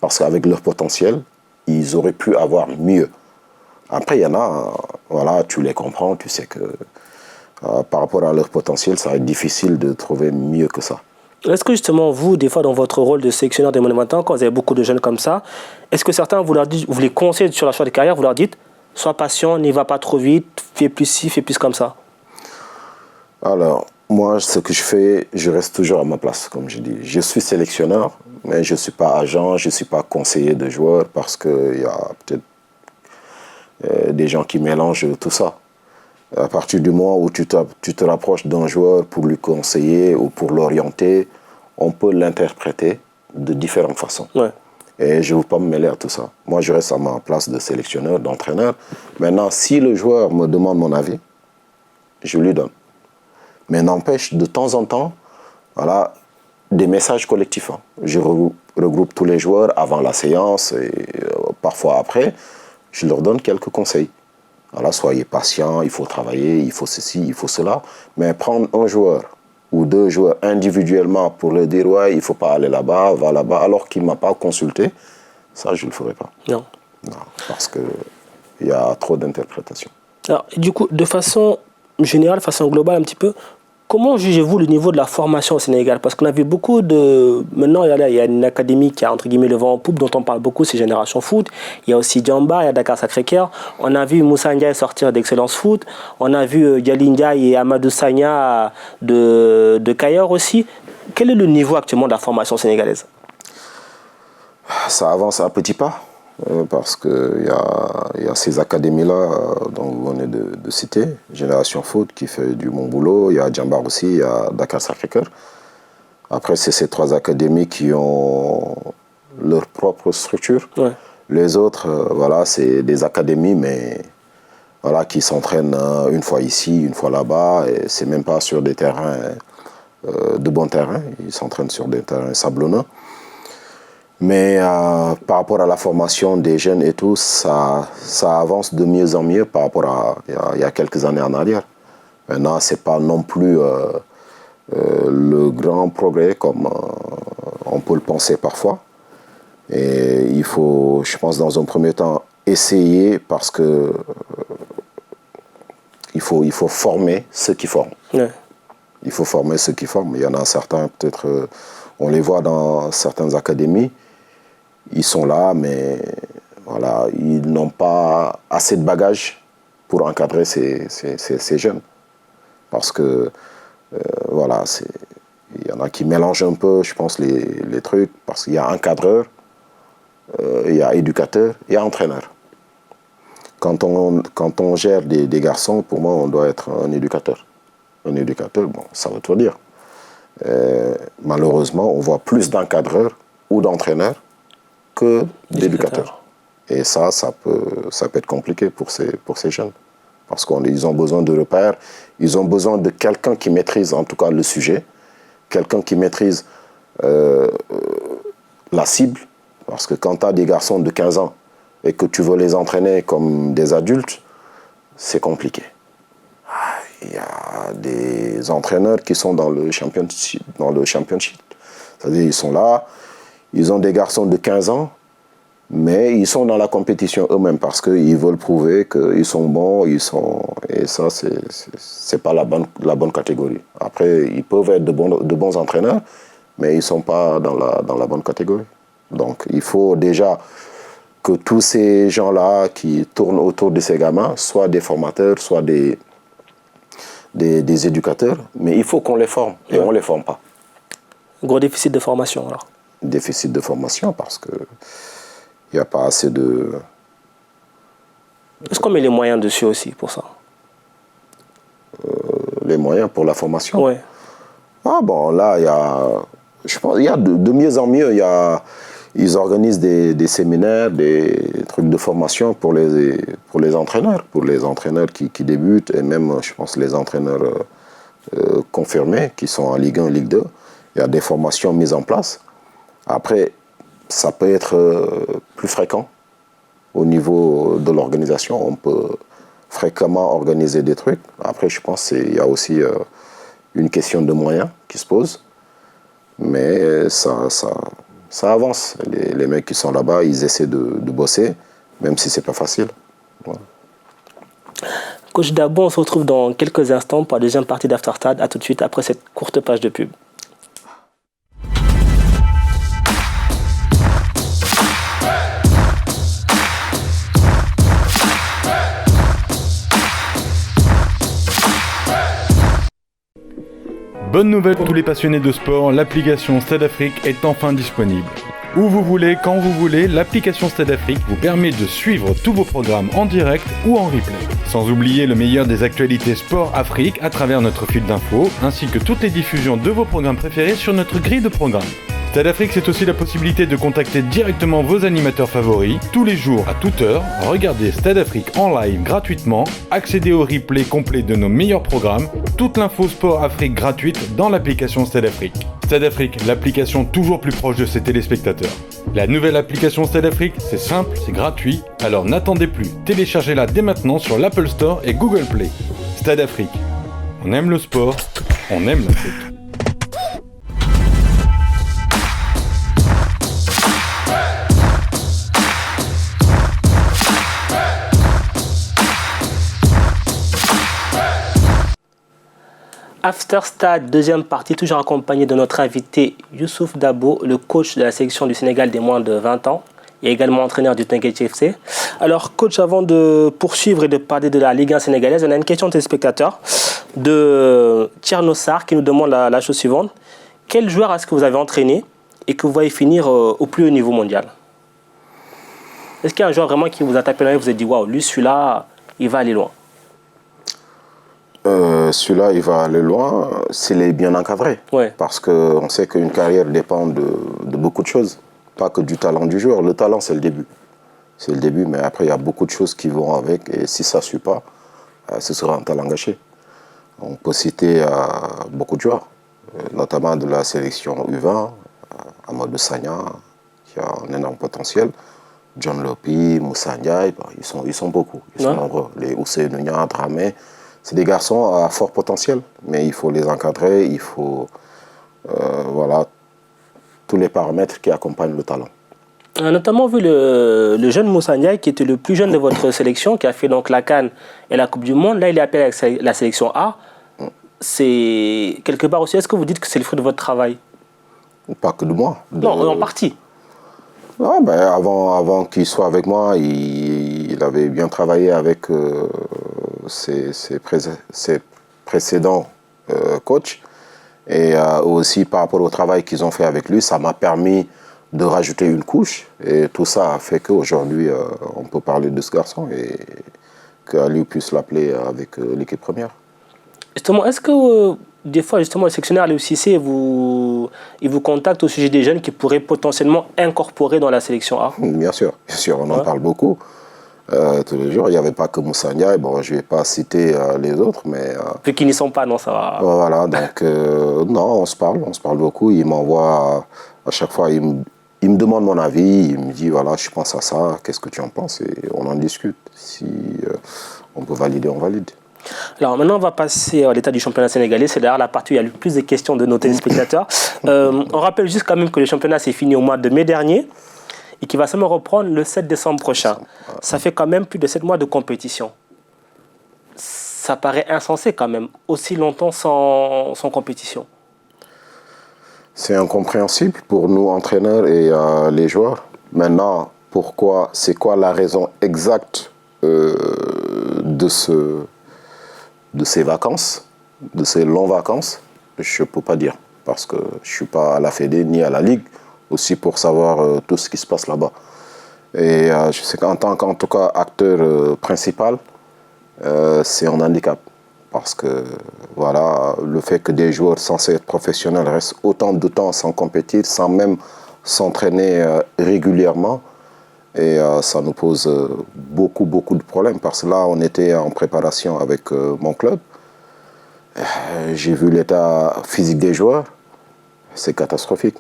parce qu'avec leur potentiel, ils auraient pu avoir mieux. Après, il y en a, voilà, tu les comprends, tu sais que par rapport à leur potentiel, ça va être difficile de trouver mieux que ça. Est-ce que justement, vous, des fois, dans votre rôle de sélectionneur des moins de 20 ans, quand vous avez beaucoup de jeunes comme ça, est-ce que certains, vous les conseillez sur la choix de carrière, vous leur dites, sois patient, n'y va pas trop vite, fais plus ci, fais plus comme ça? Alors, moi, ce que je fais, je reste toujours à ma place, comme je dis. Je suis sélectionneur, mais je ne suis pas agent, je ne suis pas conseiller de joueurs parce qu'il y a peut-être des gens qui mélangent tout ça. À partir du moment où tu te rapproches d'un joueur pour lui conseiller ou pour l'orienter, on peut l'interpréter de différentes façons. Et je ne veux pas me mêler à tout ça. Moi, je reste à ma place de sélectionneur, d'entraîneur. Maintenant, si le joueur me demande mon avis, je lui donne. Mais n'empêche, de temps en temps, voilà, des messages collectifs. Je regroupe tous les joueurs avant la séance et parfois après, je leur donne quelques conseils. Voilà, soyez patient, il faut travailler, il faut ceci, il faut cela. Mais prendre un joueur ou 2 joueurs individuellement pour leur dire « ouais, il ne faut pas aller là-bas, va là-bas », alors qu'il ne m'a pas consulté, ça, je ne le ferai pas. Non. Non, parce qu'il y a trop d'interprétations. Alors, du coup, de façon générale, de façon globale un petit peu, comment jugez-vous le niveau de la formation au Sénégal? Parce qu'on a vu beaucoup de... Maintenant, il y a une académie qui a, entre guillemets, le vent en poupe, dont on parle beaucoup, c'est Génération Foot. Il y a aussi Djamba, il y a Dakar Sacré-Cœur. On a vu Moussa Ndiaye sortir d'Excellence Foot. On a vu Dialy Ndiaye et Amadou Sagna de Cayor aussi. Quel est le niveau actuellement de la formation sénégalaise? Ça avance à petits pas. Parce qu'il y a ces académies-là dont vous venez de citer, Génération Foot qui fait du bon boulot, il y a Djambar aussi, il y a Dakar Sacré-Cœur. Après, c'est ces 3 académies qui ont leur propre structure. Les autres, voilà, c'est des académies, mais voilà, qui s'entraînent une fois ici, une fois là-bas, et c'est même pas sur des terrains, de bons terrains, ils s'entraînent sur des terrains sablonneux. Mais par rapport à la formation des jeunes et tout, ça avance de mieux en mieux par rapport à il y a quelques années en arrière. Maintenant, ce n'est pas non plus le grand progrès comme on peut le penser parfois. Et il faut, je pense, dans un premier temps, essayer parce que il faut former ceux qui forment. Il faut former ceux qui forment. Il y en a certains, peut-être, on les voit dans certaines académies. Ils sont là, mais Voilà, ils n'ont pas assez de bagages pour encadrer ces jeunes. Parce que, voilà, il y en a qui mélangent un peu, je pense, les trucs. Parce qu'il y a encadreur, il y a éducateur, il y a entraîneur. Quand on gère des garçons, pour moi, on doit être un éducateur. Un éducateur, bon, ça veut tout dire. Malheureusement, on voit plus d'encadreurs ou d'entraîneurs que d'éducateurs. Et ça peut être compliqué pour ces jeunes. Parce qu'ils ont besoin de repères, ils ont besoin de quelqu'un qui maîtrise en tout cas le sujet, quelqu'un qui maîtrise la cible. Parce que quand tu as des garçons de 15 ans et que tu veux les entraîner comme des adultes, c'est compliqué. Il y a des entraîneurs qui sont dans le championship. C'est-à-dire ils sont là, ils ont des garçons de 15 ans, mais ils sont dans la compétition eux-mêmes parce qu'ils veulent prouver qu'ils sont bons, et ça, c'est pas la bonne catégorie. Après, ils peuvent être de bons entraîneurs, mais ils ne sont pas dans la bonne catégorie. Donc, il faut déjà que tous ces gens-là qui tournent autour de ces gamins soient des formateurs, soient des éducateurs, mais il faut qu'on les forme, et on ne les forme pas. Gros déficit de formation, alors. Déficit de formation, parce que il n'y a pas assez de... Est-ce qu'on met les moyens dessus aussi, pour ça? Les moyens pour la formation? Oui. Ah bon, là, je pense qu'il y a de mieux en mieux. Ils organisent des séminaires, des trucs de formation pour les entraîneurs qui débutent, et même, je pense, les entraîneurs confirmés qui sont en Ligue 1, Ligue 2. Il y a des formations mises en place. Après, ça peut être plus fréquent au niveau de l'organisation. On peut fréquemment organiser des trucs. Après, je pense qu'il y a aussi une question de moyens qui se pose. Mais ça avance. Les mecs qui sont là-bas, ils essaient de bosser, même si ce n'est pas facile. Voilà. Coach Dabo, on se retrouve dans quelques instants pour la deuxième partie d'Afterstad. À tout de suite après cette courte page de pub. Bonne nouvelle pour tous les passionnés de sport, l'application Stade Afrique est enfin disponible. Où vous voulez, quand vous voulez, l'application Stade Afrique vous permet de suivre tous vos programmes en direct ou en replay. Sans oublier le meilleur des actualités sport Afrique à travers notre fil d'infos, ainsi que toutes les diffusions de vos programmes préférés sur notre grille de programmes. Stade Afrique, c'est aussi la possibilité de contacter directement vos animateurs favoris, tous les jours à toute heure, regarder Stade Afrique en live gratuitement, accéder au replay complet de nos meilleurs programmes, toute l'info sport Afrique gratuite dans l'application Stade Afrique. Stade Afrique, l'application toujours plus proche de ses téléspectateurs. La nouvelle application Stade Afrique, c'est simple, c'est gratuit, alors n'attendez plus, téléchargez-la dès maintenant sur l'Apple Store et Google Play. Stade Afrique, on aime le sport, on aime l'Afrique. Afterstad, deuxième partie, toujours accompagné de notre invité Youssouf Dabo, le coach de la sélection du Sénégal des moins de 20 ans et également entraîneur du Teungueth FC. Alors coach, avant de poursuivre et de parler de la Ligue 1 sénégalaise, on a une question de téléspectateur de Tierno Sarr qui nous demande la chose suivante. Quel joueur est-ce que vous avez entraîné et que vous voyez finir au plus haut niveau mondial? Est-ce qu'il y a un joueur vraiment qui vous a tapé dans l'œil et vous a dit « Waouh, lui, celui-là, il va aller loin ». Celui-là, il va aller loin s'il est bien encadré. Ouais. Parce qu'on sait qu'une carrière dépend de beaucoup de choses. Pas que du talent du joueur. Le talent, c'est le début. C'est le début, mais après, il y a beaucoup de choses qui vont avec. Et si ça ne suit pas, ce sera un talent gâché. On peut citer beaucoup de joueurs, notamment de la sélection U20, Amadou Sagna, qui a un énorme potentiel. John Lopi, Moussa Ndiaye, ils sont beaucoup. Ils sont nombreux. Les Ousseynou Niang, Dramé. C'est des garçons à fort potentiel, mais il faut les encadrer, il faut voilà, tous les paramètres qui accompagnent le talent. On a notamment vu le jeune Moussa Ndiaye, qui était le plus jeune de votre sélection, qui a fait donc la CAN et la Coupe du Monde. Là, il est appelé avec la sélection A. C'est quelque part aussi, est-ce que vous dites que c'est le fruit de votre travail? Pas que de moi. Non, en partie. Ah, ben, avant qu'il soit avec moi, il avait bien travaillé avec ses précédents coachs. Et aussi par rapport au travail qu'ils ont fait avec lui, ça m'a permis de rajouter une couche. Et tout ça a fait qu'aujourd'hui, on peut parler de ce garçon et qu'Aliou puisse l'appeler avec l'équipe première. Justement, est-ce que des fois, justement, le sélectionneur Aliou Cissé il vous contacte au sujet des jeunes qui pourraient potentiellement incorporer dans la sélection A? Bien sûr, on en parle beaucoup. Tous les jours, il n'y avait pas que Moussa Ndiaye. Bon, je ne vais pas citer les autres, mais... Ceux qui n'y sont pas, non, ça va. Voilà, donc non, on se parle beaucoup. Il m'envoie à chaque fois, il me demande mon avis, il me dit voilà, je pense à ça, qu'est-ce que tu en penses? Et on en discute. Si on peut valider, on valide. Alors maintenant, on va passer à l'état du championnat sénégalais. C'est d'ailleurs la partie où il y a le plus de questions de nos téléspectateurs. On rappelle juste quand même que le championnat s'est fini au mois de mai dernier et qu'il va seulement reprendre le 7 décembre prochain. Ça fait quand même plus de 7 mois de compétition. Ça paraît insensé quand même, aussi longtemps sans compétition. C'est incompréhensible pour nous, entraîneurs et les joueurs. Maintenant, pourquoi, c'est quoi la raison exacte de ces vacances, de ces longues vacances? Je ne peux pas dire, parce que je ne suis pas à la Fédé ni à la Ligue, aussi pour savoir tout ce qui se passe là-bas. Et je sais qu'en tant qu'en tout cas acteur principal, c'est un handicap. Parce que voilà, le fait que des joueurs censés être professionnels restent autant de temps sans compétir, sans même s'entraîner régulièrement, et ça nous pose beaucoup de problèmes. Parce que là, on était en préparation avec mon club. J'ai vu l'état physique des joueurs, c'est catastrophique.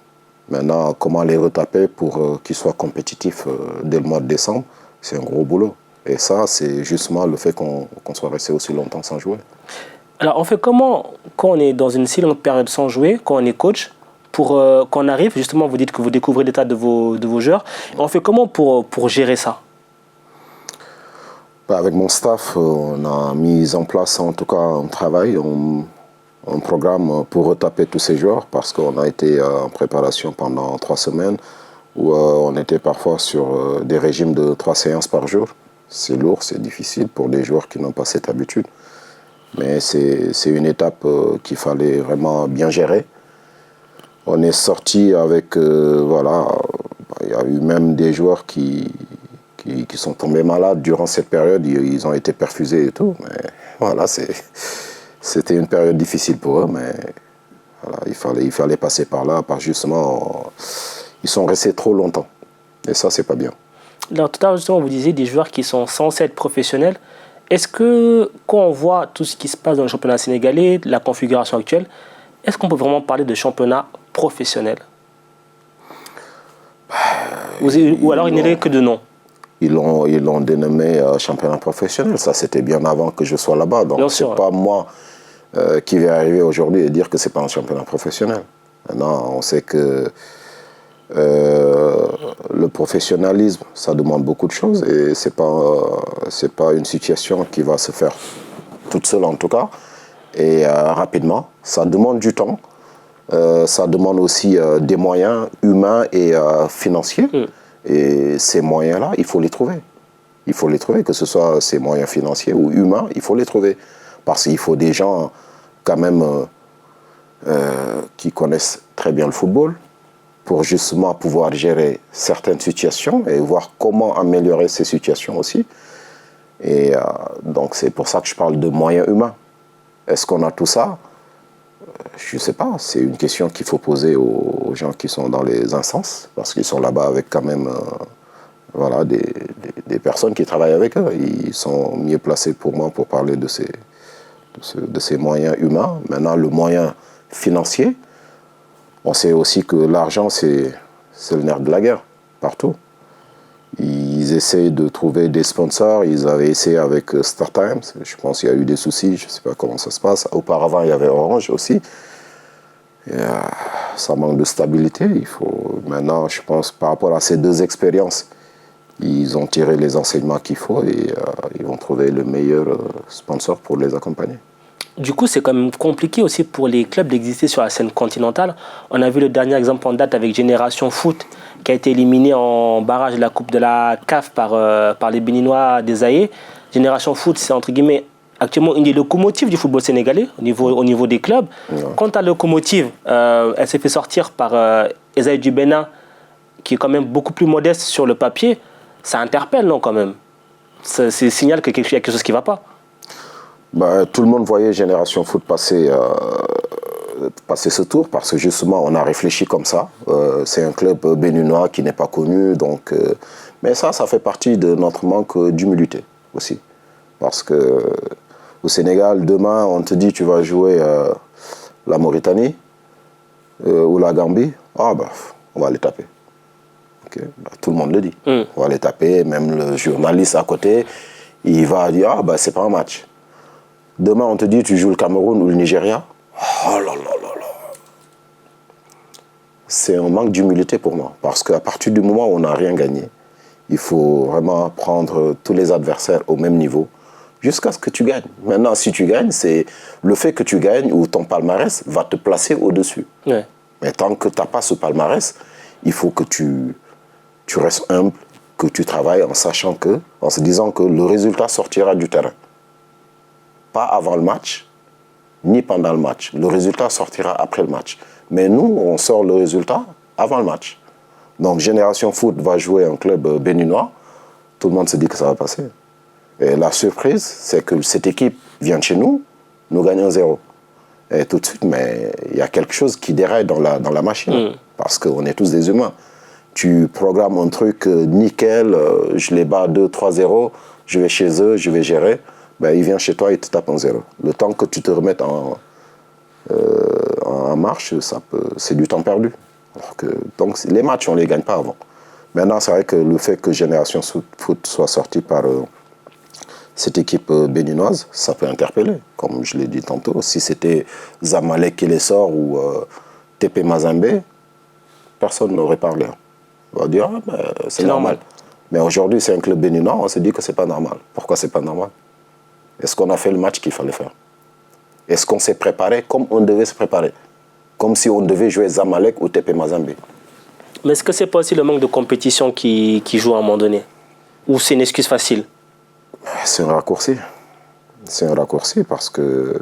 Maintenant, comment les retaper pour qu'ils soient compétitifs dès le mois de décembre, c'est un gros boulot. Et ça, c'est justement le fait qu'on soit resté aussi longtemps sans jouer. Alors, on fait comment quand on est dans une si longue période sans jouer, quand on est coach, pour qu'on arrive, justement, vous dites que vous découvrez l'état de vos joueurs, on fait comment pour gérer ça? Avec mon staff, on a mis en place en tout cas un travail, un programme pour retaper tous ces joueurs, parce qu'on a été en préparation pendant 3 semaines, où on était parfois sur des régimes de 3 séances par jour. C'est lourd, c'est difficile pour des joueurs qui n'ont pas cette habitude. Mais c'est une étape qu'il fallait vraiment bien gérer. On est sorti avec, voilà, il y a eu même des joueurs qui sont tombés malades durant cette période, ils ont été perfusés et tout. Mais voilà, c'était une période difficile pour eux, mais voilà, il fallait passer par là, par justement, ils sont restés trop longtemps. Et ça, c'est pas bien. Alors, tout à l'heure, justement, vous disiez des joueurs qui sont censés être professionnels. Est-ce que, quand on voit tout ce qui se passe dans le championnat sénégalais, la configuration actuelle, est-ce qu'on peut vraiment parler de championnat professionnel? Ou alors il n'y aurait que de nom? Ils l'ont dénommé championnat professionnel. Ça, c'était bien avant que je sois là-bas. Donc, ce n'est pas moi qui vais arriver aujourd'hui et dire que ce n'est pas un championnat professionnel. Maintenant, on sait que le professionnalisme, ça demande beaucoup de choses et c'est pas une situation qui va se faire toute seule en tout cas et rapidement. Ça demande du temps, ça demande aussi des moyens humains et financiers. Et ces moyens-là, il faut les trouver. Il faut les trouver, que ce soit ces moyens financiers ou humains, il faut les trouver. Parce qu'il faut des gens quand même qui connaissent très bien le football, pour justement pouvoir gérer certaines situations et voir comment améliorer ces situations aussi. Et donc c'est pour ça que je parle de moyens humains. Est-ce qu'on a tout ça? Je ne sais pas, c'est une question qu'il faut poser aux gens qui sont dans les instances, parce qu'ils sont là-bas avec quand même voilà, des personnes qui travaillent avec eux. Ils sont mieux placés pour moi pour parler de ces moyens humains. Maintenant, le moyen financier, on sait aussi que l'argent, c'est le nerf de la guerre, partout. Ils essayent de trouver des sponsors. Ils avaient essayé avec StarTimes. Je pense qu'il y a eu des soucis. Je ne sais pas comment ça se passe. Auparavant, il y avait Orange aussi. Et, ça manque de stabilité. Maintenant, je pense, par rapport à ces 2 expériences, ils ont tiré les enseignements qu'il faut et ils vont trouver le meilleur sponsor pour les accompagner. Du coup, c'est quand même compliqué aussi pour les clubs d'exister sur la scène continentale. On a vu le dernier exemple en date avec Génération Foot, qui a été éliminé en barrage de la Coupe de la CAF par les Béninois des AE. Génération Foot, c'est entre guillemets actuellement une des locomotives du football sénégalais au niveau des clubs. Ouais. Quant à la locomotive, elle s'est fait sortir par Esaïe du Bénin, qui est quand même beaucoup plus modeste sur le papier. Ça interpelle, non, quand même. C'est signal qu'il y a quelque chose qui ne va pas. Tout le monde voyait Génération Foot passer ce tour parce que justement on a réfléchi comme ça. C'est un club béninois qui n'est pas connu, donc, mais ça fait partie de notre manque d'humilité aussi. Parce que au Sénégal, demain on te dit tu vas jouer la Mauritanie ou la Gambie, on va les taper. Okay. Tout le monde le dit. On va les taper, même le journaliste à côté, il va dire c'est pas un match. Demain, on te dit, tu joues le Cameroun ou le Nigeria. Oh là là là là. C'est un manque d'humilité pour moi. Parce qu'à partir du moment où on n'a rien gagné, il faut vraiment prendre tous les adversaires au même niveau jusqu'à ce que tu gagnes. Maintenant, si tu gagnes, c'est le fait que tu gagnes ou ton palmarès va te placer au-dessus. Ouais. Mais tant que tu n'as pas ce palmarès, il faut que tu restes humble, que tu travailles en se disant que le résultat sortira du terrain. Pas avant le match, ni pendant le match. Le résultat sortira après le match. Mais nous, on sort le résultat avant le match. Donc, Génération Foot va jouer un club béninois. Tout le monde se dit que ça va passer. Et la surprise, c'est que cette équipe vient de chez nous gagne 1-0. Et tout de suite, mais il y a quelque chose qui déraille dans la machine. Parce qu'on est tous des humains. Tu programmes un truc nickel, je les bats 2-3-0, je vais chez eux, je vais gérer. Il vient chez toi et te tape en 0. Le temps que tu te remettes en marche, c'est du temps perdu. Donc les matchs, on ne les gagne pas avant. Maintenant, c'est vrai que le fait que Génération Foot soit sortie par cette équipe béninoise, ça peut interpeller. Comme je l'ai dit tantôt, si c'était Zamalek qui les sort ou TP Mazembe, personne n'aurait parlé. On va dire, c'est normal. Mais aujourd'hui, c'est un club béninois, on se dit que ce n'est pas normal. Pourquoi ce n'est pas normal ? Est-ce qu'on a fait le match qu'il fallait faire? Est-ce qu'on s'est préparé comme on devait se préparer? Comme si on devait jouer Zamalek ou TP Mazembe. Mais est-ce que ce n'est pas aussi le manque de compétition qui joue à un moment donné? Ou c'est une excuse facile? C'est un raccourci. C'est un raccourci parce que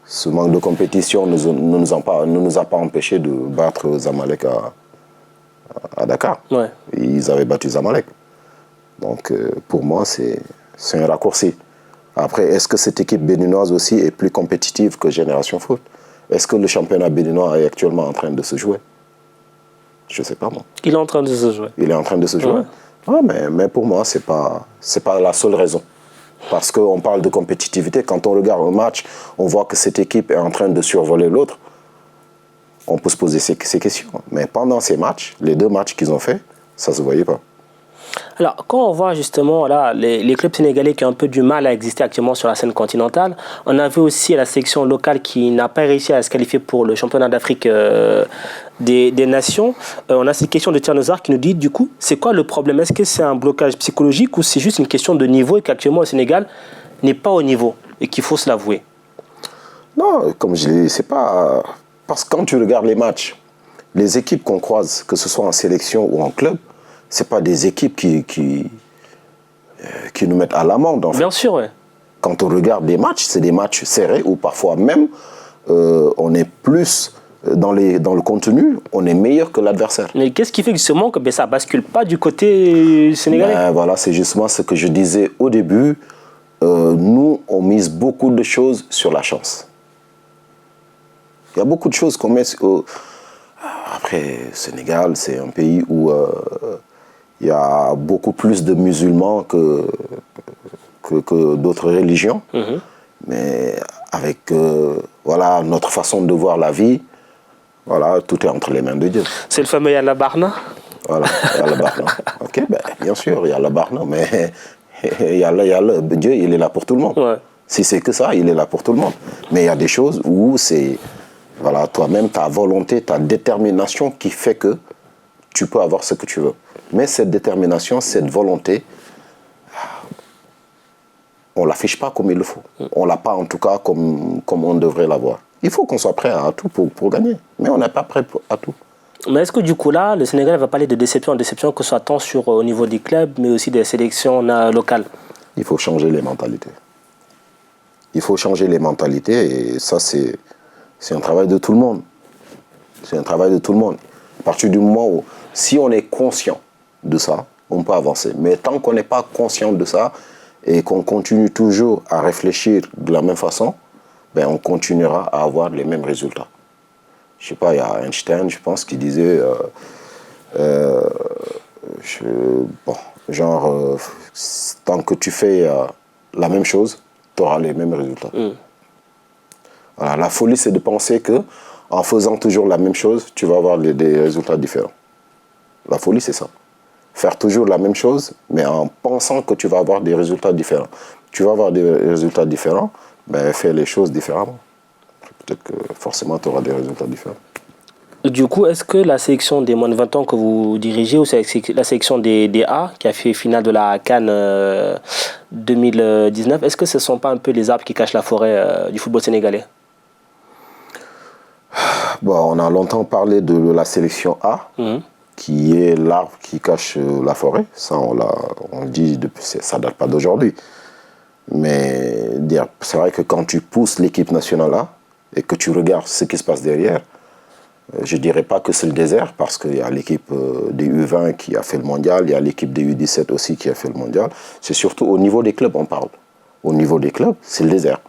ce manque de compétition ne nous a pas empêché de battre Zamalek à Dakar. Ouais. Ils avaient battu Zamalek. Donc pour moi, c'est un raccourci. Après, est-ce que cette équipe béninoise aussi est plus compétitive que Génération Foot? Est-ce que le championnat béninois est actuellement en train de se jouer? Je ne sais pas, moi. Il est en train de se jouer. Il est en train de se jouer. Ouais. Mais pour moi, ce n'est pas la seule raison. Parce qu'on parle de compétitivité. Quand on regarde un match, on voit que cette équipe est en train de survoler l'autre. On peut se poser ces questions. Mais pendant ces matchs, les 2 matchs qu'ils ont faits, ça ne se voyait pas. Alors, quand on voit justement là, les clubs sénégalais qui ont un peu du mal à exister actuellement sur la scène continentale, on a vu aussi la sélection locale qui n'a pas réussi à se qualifier pour le championnat d'Afrique des nations. On a cette question de Tiernosar qui nous dit, du coup, c'est quoi le problème? Est-ce que c'est un blocage psychologique ou c'est juste une question de niveau et qu'actuellement le Sénégal n'est pas au niveau et qu'il faut se l'avouer? Non, comme je l'ai dit, c'est pas... Parce que quand tu regardes les matchs, les équipes qu'on croise, que ce soit en sélection ou en club, ce n'est pas des équipes qui nous mettent à l'amende. En fait. Bien sûr, oui. Quand on regarde des matchs, c'est des matchs serrés où parfois même on est plus dans le contenu, on est meilleur que l'adversaire. Mais qu'est-ce qui fait justement que ça ne bascule pas du côté sénégalais? Voilà, c'est justement ce que je disais au début. Nous, on mise beaucoup de choses sur la chance. Il y a beaucoup de choses qu'on met... Après, Sénégal, c'est un pays où il y a beaucoup plus de musulmans que d'autres religions. Mm-hmm. Mais avec notre façon de voir la vie, voilà, tout est entre les mains de Dieu. C'est le fameux Yalla Barna? Voilà, Yalla Barna. Ok, bien sûr, Yalla Barna, mais Dieu, il est là pour tout le monde. Ouais. Si c'est que ça, il est là pour tout le monde. Mais il y a des choses où c'est... Voilà, toi-même, ta volonté, ta détermination qui fait que tu peux avoir ce que tu veux. Mais cette détermination, cette volonté, on ne l'affiche pas comme il le faut. On ne l'a pas en tout cas comme on devrait l'avoir. Il faut qu'on soit prêt à tout pour gagner, mais on n'est pas prêt à tout. Mais est-ce que du coup là, le Sénégal va parler de déception en déception, que ce soit tant au niveau des clubs, mais aussi des sélections locales? Il faut changer les mentalités. Il faut changer les mentalités et ça c'est un travail de tout le monde. C'est un travail de tout le monde. À partir du moment où, si on est conscient de ça, on peut avancer. Mais tant qu'on n'est pas conscient de ça et qu'on continue toujours à réfléchir de la même façon, ben on continuera à avoir les mêmes résultats. Je sais pas, il y a Einstein, je pense, qui disait tant que tu fais la même chose, tu auras les mêmes résultats. Voilà, la folie, c'est de penser que en faisant toujours la même chose, tu vas avoir des résultats différents. La folie, c'est ça. Faire toujours la même chose, mais en pensant que tu vas avoir des résultats différents. Tu vas avoir des résultats différents, ben fais les choses différemment. Peut-être que forcément, tu auras des résultats différents. Du coup, est-ce que la sélection des moins de 20 ans que vous dirigez, ou c'est la sélection des A, qui a fait finale de la CAN 2019, est-ce que ce ne sont pas un peu les arbres qui cachent la forêt du football sénégalais? Bon, on a longtemps parlé de la sélection A, qui est l'arbre qui cache la forêt. Ça, on le dit depuis, ça ne date pas d'aujourd'hui. Mais c'est vrai que quand tu pousses l'équipe nationale A et que tu regardes ce qui se passe derrière, je ne dirais pas que c'est le désert, parce qu'il y a l'équipe des U20 qui a fait le mondial, il y a l'équipe des U17 aussi qui a fait le mondial. C'est surtout au niveau des clubs, on parle. Au niveau des clubs, c'est le désert.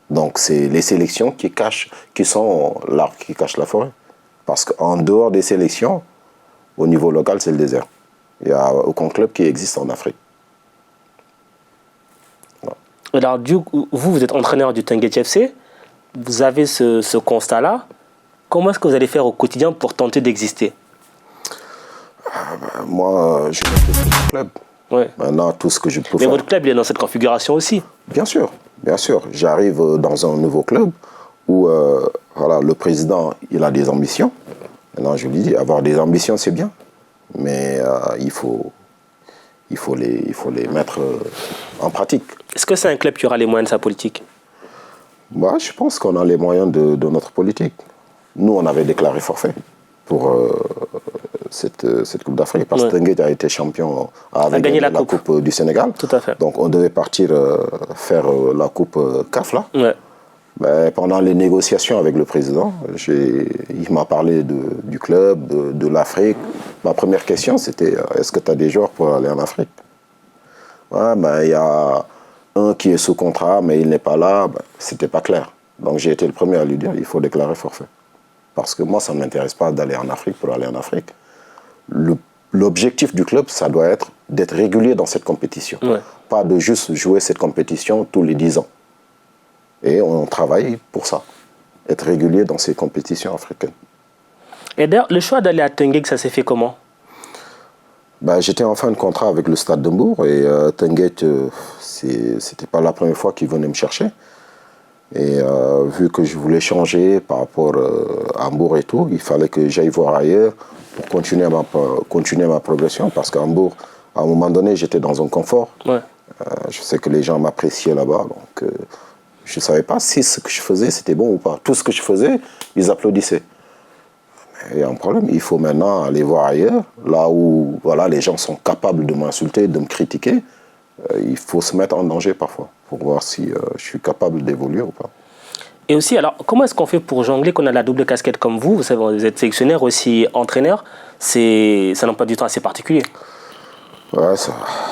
Donc, c'est les sélections qui sont l'arbre qui cache la forêt. Parce qu'en dehors des sélections, au niveau local, c'est le désert. Il n'y a aucun club qui existe en Afrique. Voilà. Alors, du coup, vous êtes entraîneur du Teungueth FC. Vous avez ce constat-là. Comment est-ce que vous allez faire au quotidien pour tenter d'exister? Moi, je maîtrise mon club. Ouais. Maintenant, tout ce que je peux faire... Mais votre club, il est dans cette configuration aussi. Bien sûr, bien sûr. J'arrive dans un nouveau club où voilà, le président, il a des ambitions. Maintenant, je lui dis, avoir des ambitions, c'est bien. Mais il faut les mettre en pratique. Est-ce que c'est un club qui aura les moyens de sa politique? Bah, je pense qu'on a les moyens de notre politique. Nous, on avait déclaré forfait pour cette Coupe d'Afrique, parce que Teungueth a été champion, avait gagné la coupe du Sénégal. Tout à fait. Donc, on devait partir faire la Coupe CAF, là. Ouais. Ben, pendant les négociations avec le président, il m'a parlé du club, de l'Afrique. Ma première question, c'était est-ce que tu as des joueurs pour aller en Afrique? Ouais, ben, y a un qui est sous contrat, mais il n'est pas là. Ben, c'était pas clair. Donc, j'ai été le premier à lui dire il faut déclarer forfait. Parce que moi, ça ne m'intéresse pas d'aller en Afrique pour aller en Afrique. L'objectif du club, ça doit être d'être régulier dans cette compétition. Ouais. Pas de juste jouer cette compétition tous les 10 ans. Et on travaille pour ça. Être régulier dans ces compétitions africaines. Et d'ailleurs, le choix d'aller à Teungueth, ça s'est fait comment? Ben, j'étais en fin de contrat avec le Stade de Mbour. Et Teungueth, c'était pas la première fois qu'ils venaient me chercher. Et vu que je voulais changer par rapport à Hambourg et tout, il fallait que j'aille voir ailleurs pour continuer ma progression. Parce qu'à Hambourg, à un moment donné, j'étais dans un confort. Ouais. Je sais que les gens m'appréciaient là-bas. Donc, je ne savais pas si ce que je faisais, c'était bon ou pas. Tout ce que je faisais, ils applaudissaient. Il y a un problème. Il faut maintenant aller voir ailleurs, là où voilà, les gens sont capables de m'insulter, de me critiquer. Il faut se mettre en danger parfois pour voir si je suis capable d'évoluer ou pas. Et aussi, alors, comment est-ce qu'on fait pour jongler qu'on a la double casquette comme vous? Vous savez, vous êtes sélectionneur, aussi entraîneur. Ça n'a pas du temps assez particulier. Ouais,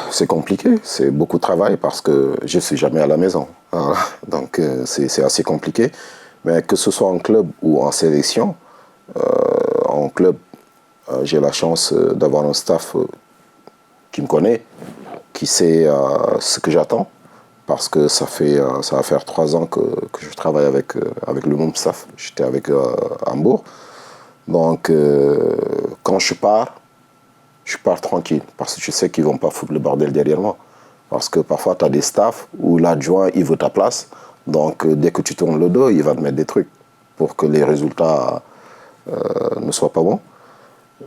c'est compliqué. C'est beaucoup de travail parce que je ne suis jamais à la maison. Voilà. Donc, c'est assez compliqué. Mais que ce soit en club ou en sélection, en club, j'ai la chance d'avoir un staff qui me connaît, qui sait ce que j'attends, parce que ça va faire 3 ans que je travaille avec le même staff. J'étais avec Hambourg. Donc, quand je pars tranquille, parce que je sais qu'ils ne vont pas foutre le bordel derrière moi. Parce que parfois, tu as des staffs où l'adjoint, il veut ta place. Donc, dès que tu tournes le dos, il va te mettre des trucs pour que les résultats ne soient pas bons.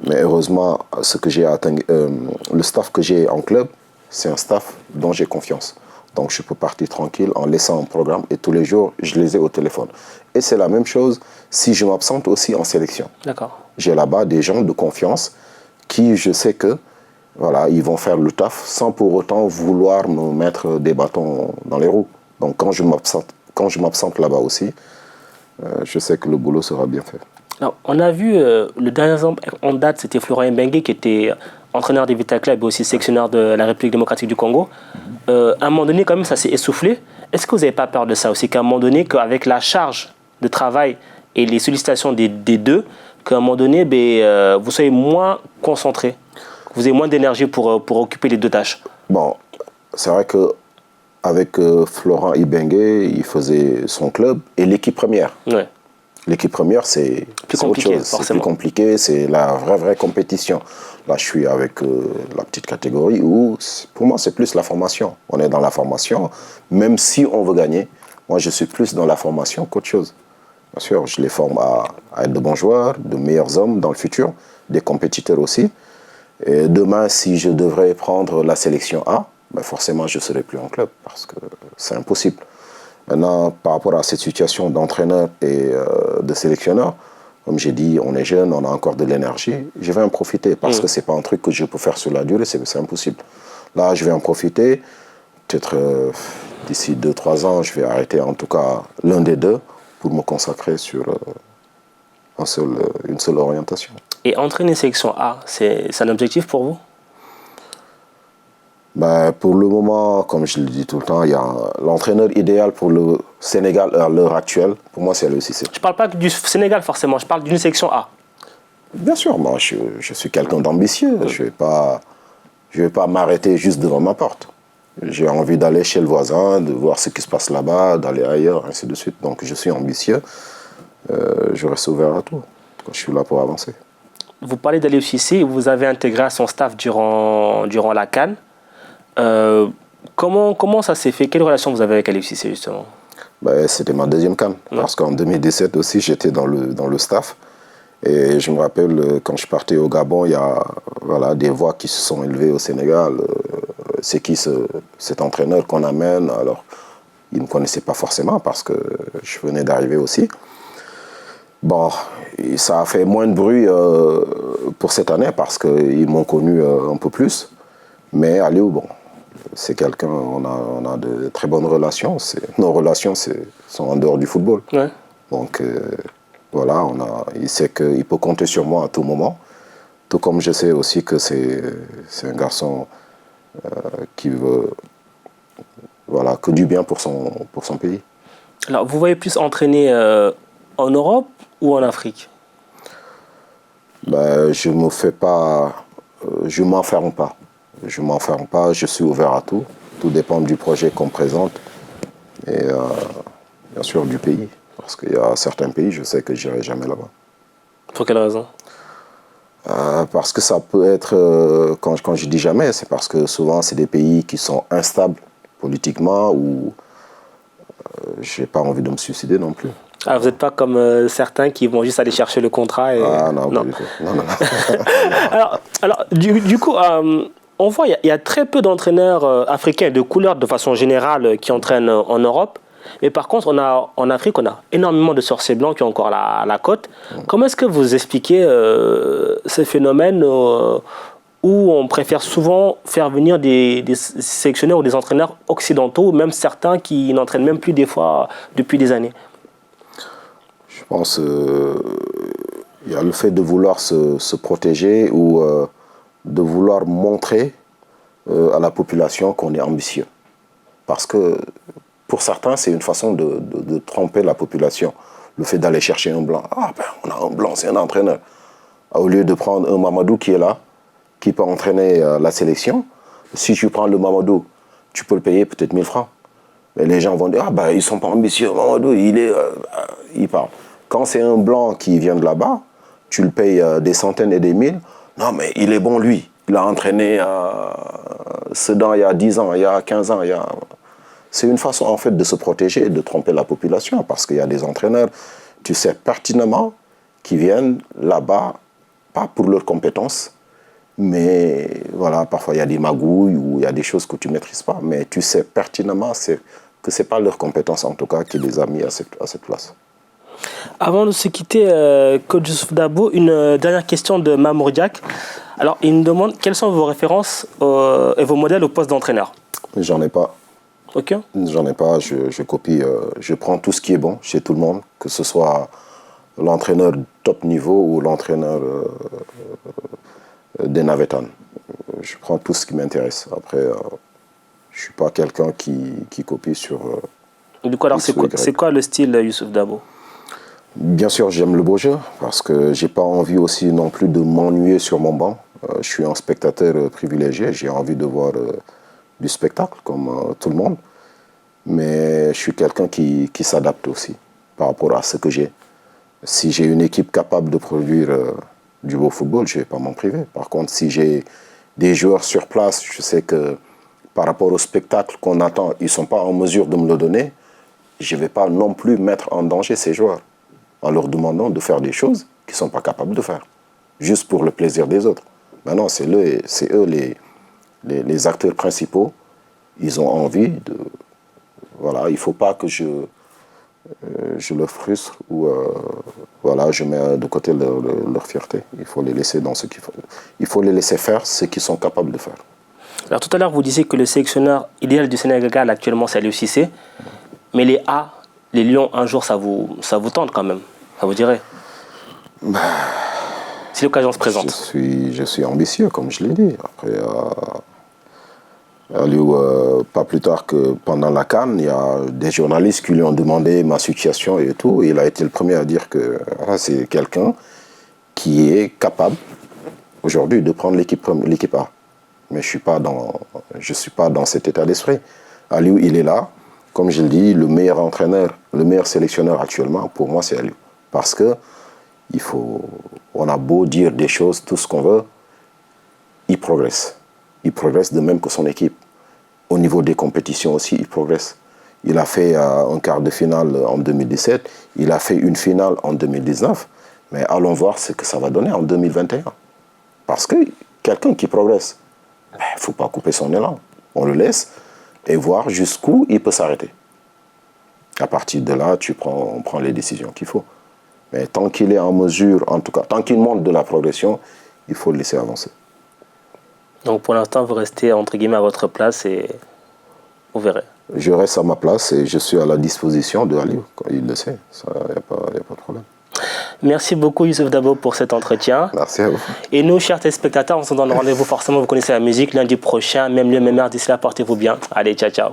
Mais heureusement, le staff que j'ai en club, c'est un staff dont j'ai confiance. Donc je peux partir tranquille en laissant un programme et tous les jours, je les ai au téléphone. Et c'est la même chose si je m'absente aussi en sélection. D'accord. J'ai là-bas des gens de confiance qui, je sais que, voilà, ils vont faire le taf sans pour autant vouloir me mettre des bâtons dans les roues. Donc quand je m'absente là-bas aussi, je sais que le boulot sera bien fait. Alors, on a vu, le dernier exemple en date, c'était Florent Ibenge, qui était entraîneur des Vital Club et aussi sélectionneur de la République démocratique du Congo. À un moment donné, quand même, ça s'est essoufflé. Est-ce que vous n'avez pas peur de ça aussi, qu'à un moment donné, qu'avec la charge de travail et les sollicitations des deux, qu'à un moment donné, vous soyez moins concentré, que vous ayez moins d'énergie pour occuper les deux tâches? Bon, c'est vrai qu'avec Florent Ibenge, il faisait son club et l'équipe première. Ouais. L'équipe première, c'est autre chose. C'est plus compliqué, c'est la vraie compétition. Là, je suis avec la petite catégorie où, pour moi, c'est plus la formation. On est dans la formation, même si on veut gagner. Moi, je suis plus dans la formation qu'autre chose. Bien sûr, je les forme à être de bons joueurs, de meilleurs hommes dans le futur, des compétiteurs aussi. Et demain, si je devrais prendre la sélection A, ben forcément, je ne serai plus en club parce que c'est impossible. Maintenant, par rapport à cette situation d'entraîneur et de sélectionneur, comme j'ai dit, on est jeune, on a encore de l'énergie. Je vais en profiter parce que ce n'est pas un truc que je peux faire sur la durée, c'est impossible. Là, je vais en profiter. Peut-être d'ici 2-3 ans, je vais arrêter en tout cas l'un des deux pour me consacrer sur une seule orientation. Et entraîner sélection A, c'est un objectif pour vous? Ben, pour le moment, comme je le dis tout le temps, il y a l'entraîneur idéal pour le Sénégal à l'heure actuelle. Pour moi, c'est Aliou Cissé. Je ne parle pas du Sénégal forcément, je parle d'une sélection A. Bien sûr, moi, je suis quelqu'un d'ambitieux. Je vais pas m'arrêter juste devant ma porte. J'ai envie d'aller chez le voisin, de voir ce qui se passe là-bas, d'aller ailleurs, ainsi de suite. Donc, je suis ambitieux. Je reste ouvert à tout. Je suis là pour avancer. Vous parlez d'Aliou Cissé, vous avez intégré à son staff durant la CAN. Comment ça s'est fait? Quelle relation vous avez avec Aliou Cissé justement? Ben, c'était ma deuxième CAN, parce qu'en 2017 aussi j'étais dans le staff et je me rappelle quand je partais au Gabon, il y a des voix qui se sont élevées au Sénégal. C'est qui cet entraîneur qu'on amène? Alors ils ne me connaissaient pas forcément parce que je venais d'arriver aussi. Bon, ça a fait moins de bruit pour cette année parce qu'ils m'ont connu un peu plus, mais Aliou, bon, c'est quelqu'un, on a de très bonnes relations. Nos relations sont en dehors du football. Ouais. Donc voilà, il sait qu'il peut compter sur moi à tout moment. Tout comme je sais aussi que c'est un garçon qui veut que du bien pour son pays. Alors, vous voyez plus entraîner en Europe ou en Afrique? Ben, je m'enferme pas. Je ne m'enferme pas, je suis ouvert à tout. Tout dépend du projet qu'on présente et bien sûr du pays. Parce qu'il y a certains pays, je sais que je n'irai jamais là-bas. Pour quelle raison? Parce que ça peut être, quand je dis jamais, c'est parce que souvent c'est des pays qui sont instables politiquement ou je n'ai pas envie de me suicider non plus. Ah, vous n'êtes pas comme certains qui vont juste aller chercher le contrat et... Ah non, pas du tout. Non. alors, du coup... on voit qu'il y a très peu d'entraîneurs africains de couleur de façon générale qui entraînent en Europe. Mais par contre, en Afrique, on a énormément de sorciers blancs qui ont encore la cote. Comment est-ce que vous expliquez ce phénomène où on préfère souvent faire venir des sélectionneurs ou des entraîneurs occidentaux, même certains qui n'entraînent même plus des fois depuis des années? Je pense qu'il y a le fait de vouloir se protéger ou... de vouloir montrer à la population qu'on est ambitieux. Parce que pour certains, c'est une façon de tromper la population. Le fait d'aller chercher un blanc. Ah ben, on a un blanc, c'est un entraîneur. Au lieu de prendre un Mamadou qui est là, qui peut entraîner la sélection, si tu prends le Mamadou, tu peux le payer peut-être 1000 francs. Mais les gens vont dire, ah ben, ils ne sont pas ambitieux, Mamadou, il parle. Quand c'est un blanc qui vient de là-bas, tu le payes des centaines et des mille. Non, mais il est bon, lui. Il a entraîné Sedan il y a 10 ans, il y a 15 ans. C'est une façon, en fait, de se protéger et de tromper la population. Parce qu'il y a des entraîneurs, tu sais pertinemment, qui viennent là-bas, pas pour leurs compétences, Mais voilà, parfois il y a des magouilles ou il y a des choses que tu ne maîtrises pas. Mais tu sais pertinemment que ce n'est pas leur compétence, en tout cas, qui les a mis à cette place. Avant de se quitter, coach Youssouf Dabo, une dernière question de Mamour Diak. Alors, il me demande quelles sont vos références et vos modèles au poste d'entraîneur. J'en ai pas. Ok. J'en ai pas. Je copie. Je prends tout ce qui est bon chez tout le monde, que ce soit l'entraîneur top niveau ou l'entraîneur des Navetan. Je prends tout ce qui m'intéresse. Après, je suis pas quelqu'un qui copie sur. Du coup, alors, c'est quoi le style Youssouf Dabo? Bien sûr, j'aime le beau jeu parce que j'ai pas envie aussi non plus de m'ennuyer sur mon banc. Je suis un spectateur privilégié, j'ai envie de voir du spectacle comme tout le monde. Mais je suis quelqu'un qui s'adapte aussi par rapport à ce que j'ai. Si j'ai une équipe capable de produire du beau football, je ne vais pas m'en priver. Par contre, si j'ai des joueurs sur place, je sais que par rapport au spectacle qu'on attend, ils ne sont pas en mesure de me le donner, je ne vais pas non plus mettre en danger ces joueurs en leur demandant de faire des choses qu'ils ne sont pas capables de faire, juste pour le plaisir des autres. Maintenant, c'est eux les acteurs principaux. Ils ont envie de... Voilà, il ne faut pas que je le frustre ou voilà, je mets de côté leur fierté. Il faut les laisser dans ce qu'il faut. Il faut les laisser faire ce qu'ils sont capables de faire. Alors tout à l'heure, vous disiez que le sélectionneur idéal du Sénégal actuellement, c'est Aliou Cissé. Mais les A, les Lions, un jour, ça vous tente quand même. Ça vous dirait si l'occasion se présente. Je suis ambitieux, comme je l'ai dit. Après, Aliou, pas plus tard que pendant la CAN, il y a des journalistes qui lui ont demandé ma situation et tout. Et il a été le premier à dire que c'est quelqu'un qui est capable aujourd'hui de prendre l'équipe A. Mais je ne suis pas dans cet état d'esprit. Aliou, il est là. Comme je le dis, le meilleur entraîneur, le meilleur sélectionneur actuellement, pour moi, c'est Aliou. Parce que on a beau dire des choses, tout ce qu'on veut, il progresse. Il progresse de même que son équipe. Au niveau des compétitions aussi, il progresse. Il a fait un quart de finale en 2017, il a fait une finale en 2019, mais allons voir ce que ça va donner en 2021. Parce que quelqu'un qui progresse, il ne faut pas couper son élan. On le laisse et voir jusqu'où il peut s'arrêter. À partir de là, on prend les décisions qu'il faut. Mais tant qu'il est en mesure, en tout cas, tant qu'il montre de la progression, il faut le laisser avancer. Donc pour l'instant, vous restez entre guillemets à votre place et vous verrez. Je reste à ma place et je suis à la disposition de Aliou. Il le sait, il n'y a pas de problème. Merci beaucoup Youssouf Dabo pour cet entretien. Merci à vous. Et nous, chers téléspectateurs, on se donne rendez-vous forcément, vous connaissez la musique, lundi prochain, même lieu, même heure. D'ici là, portez-vous bien. Allez, ciao, ciao.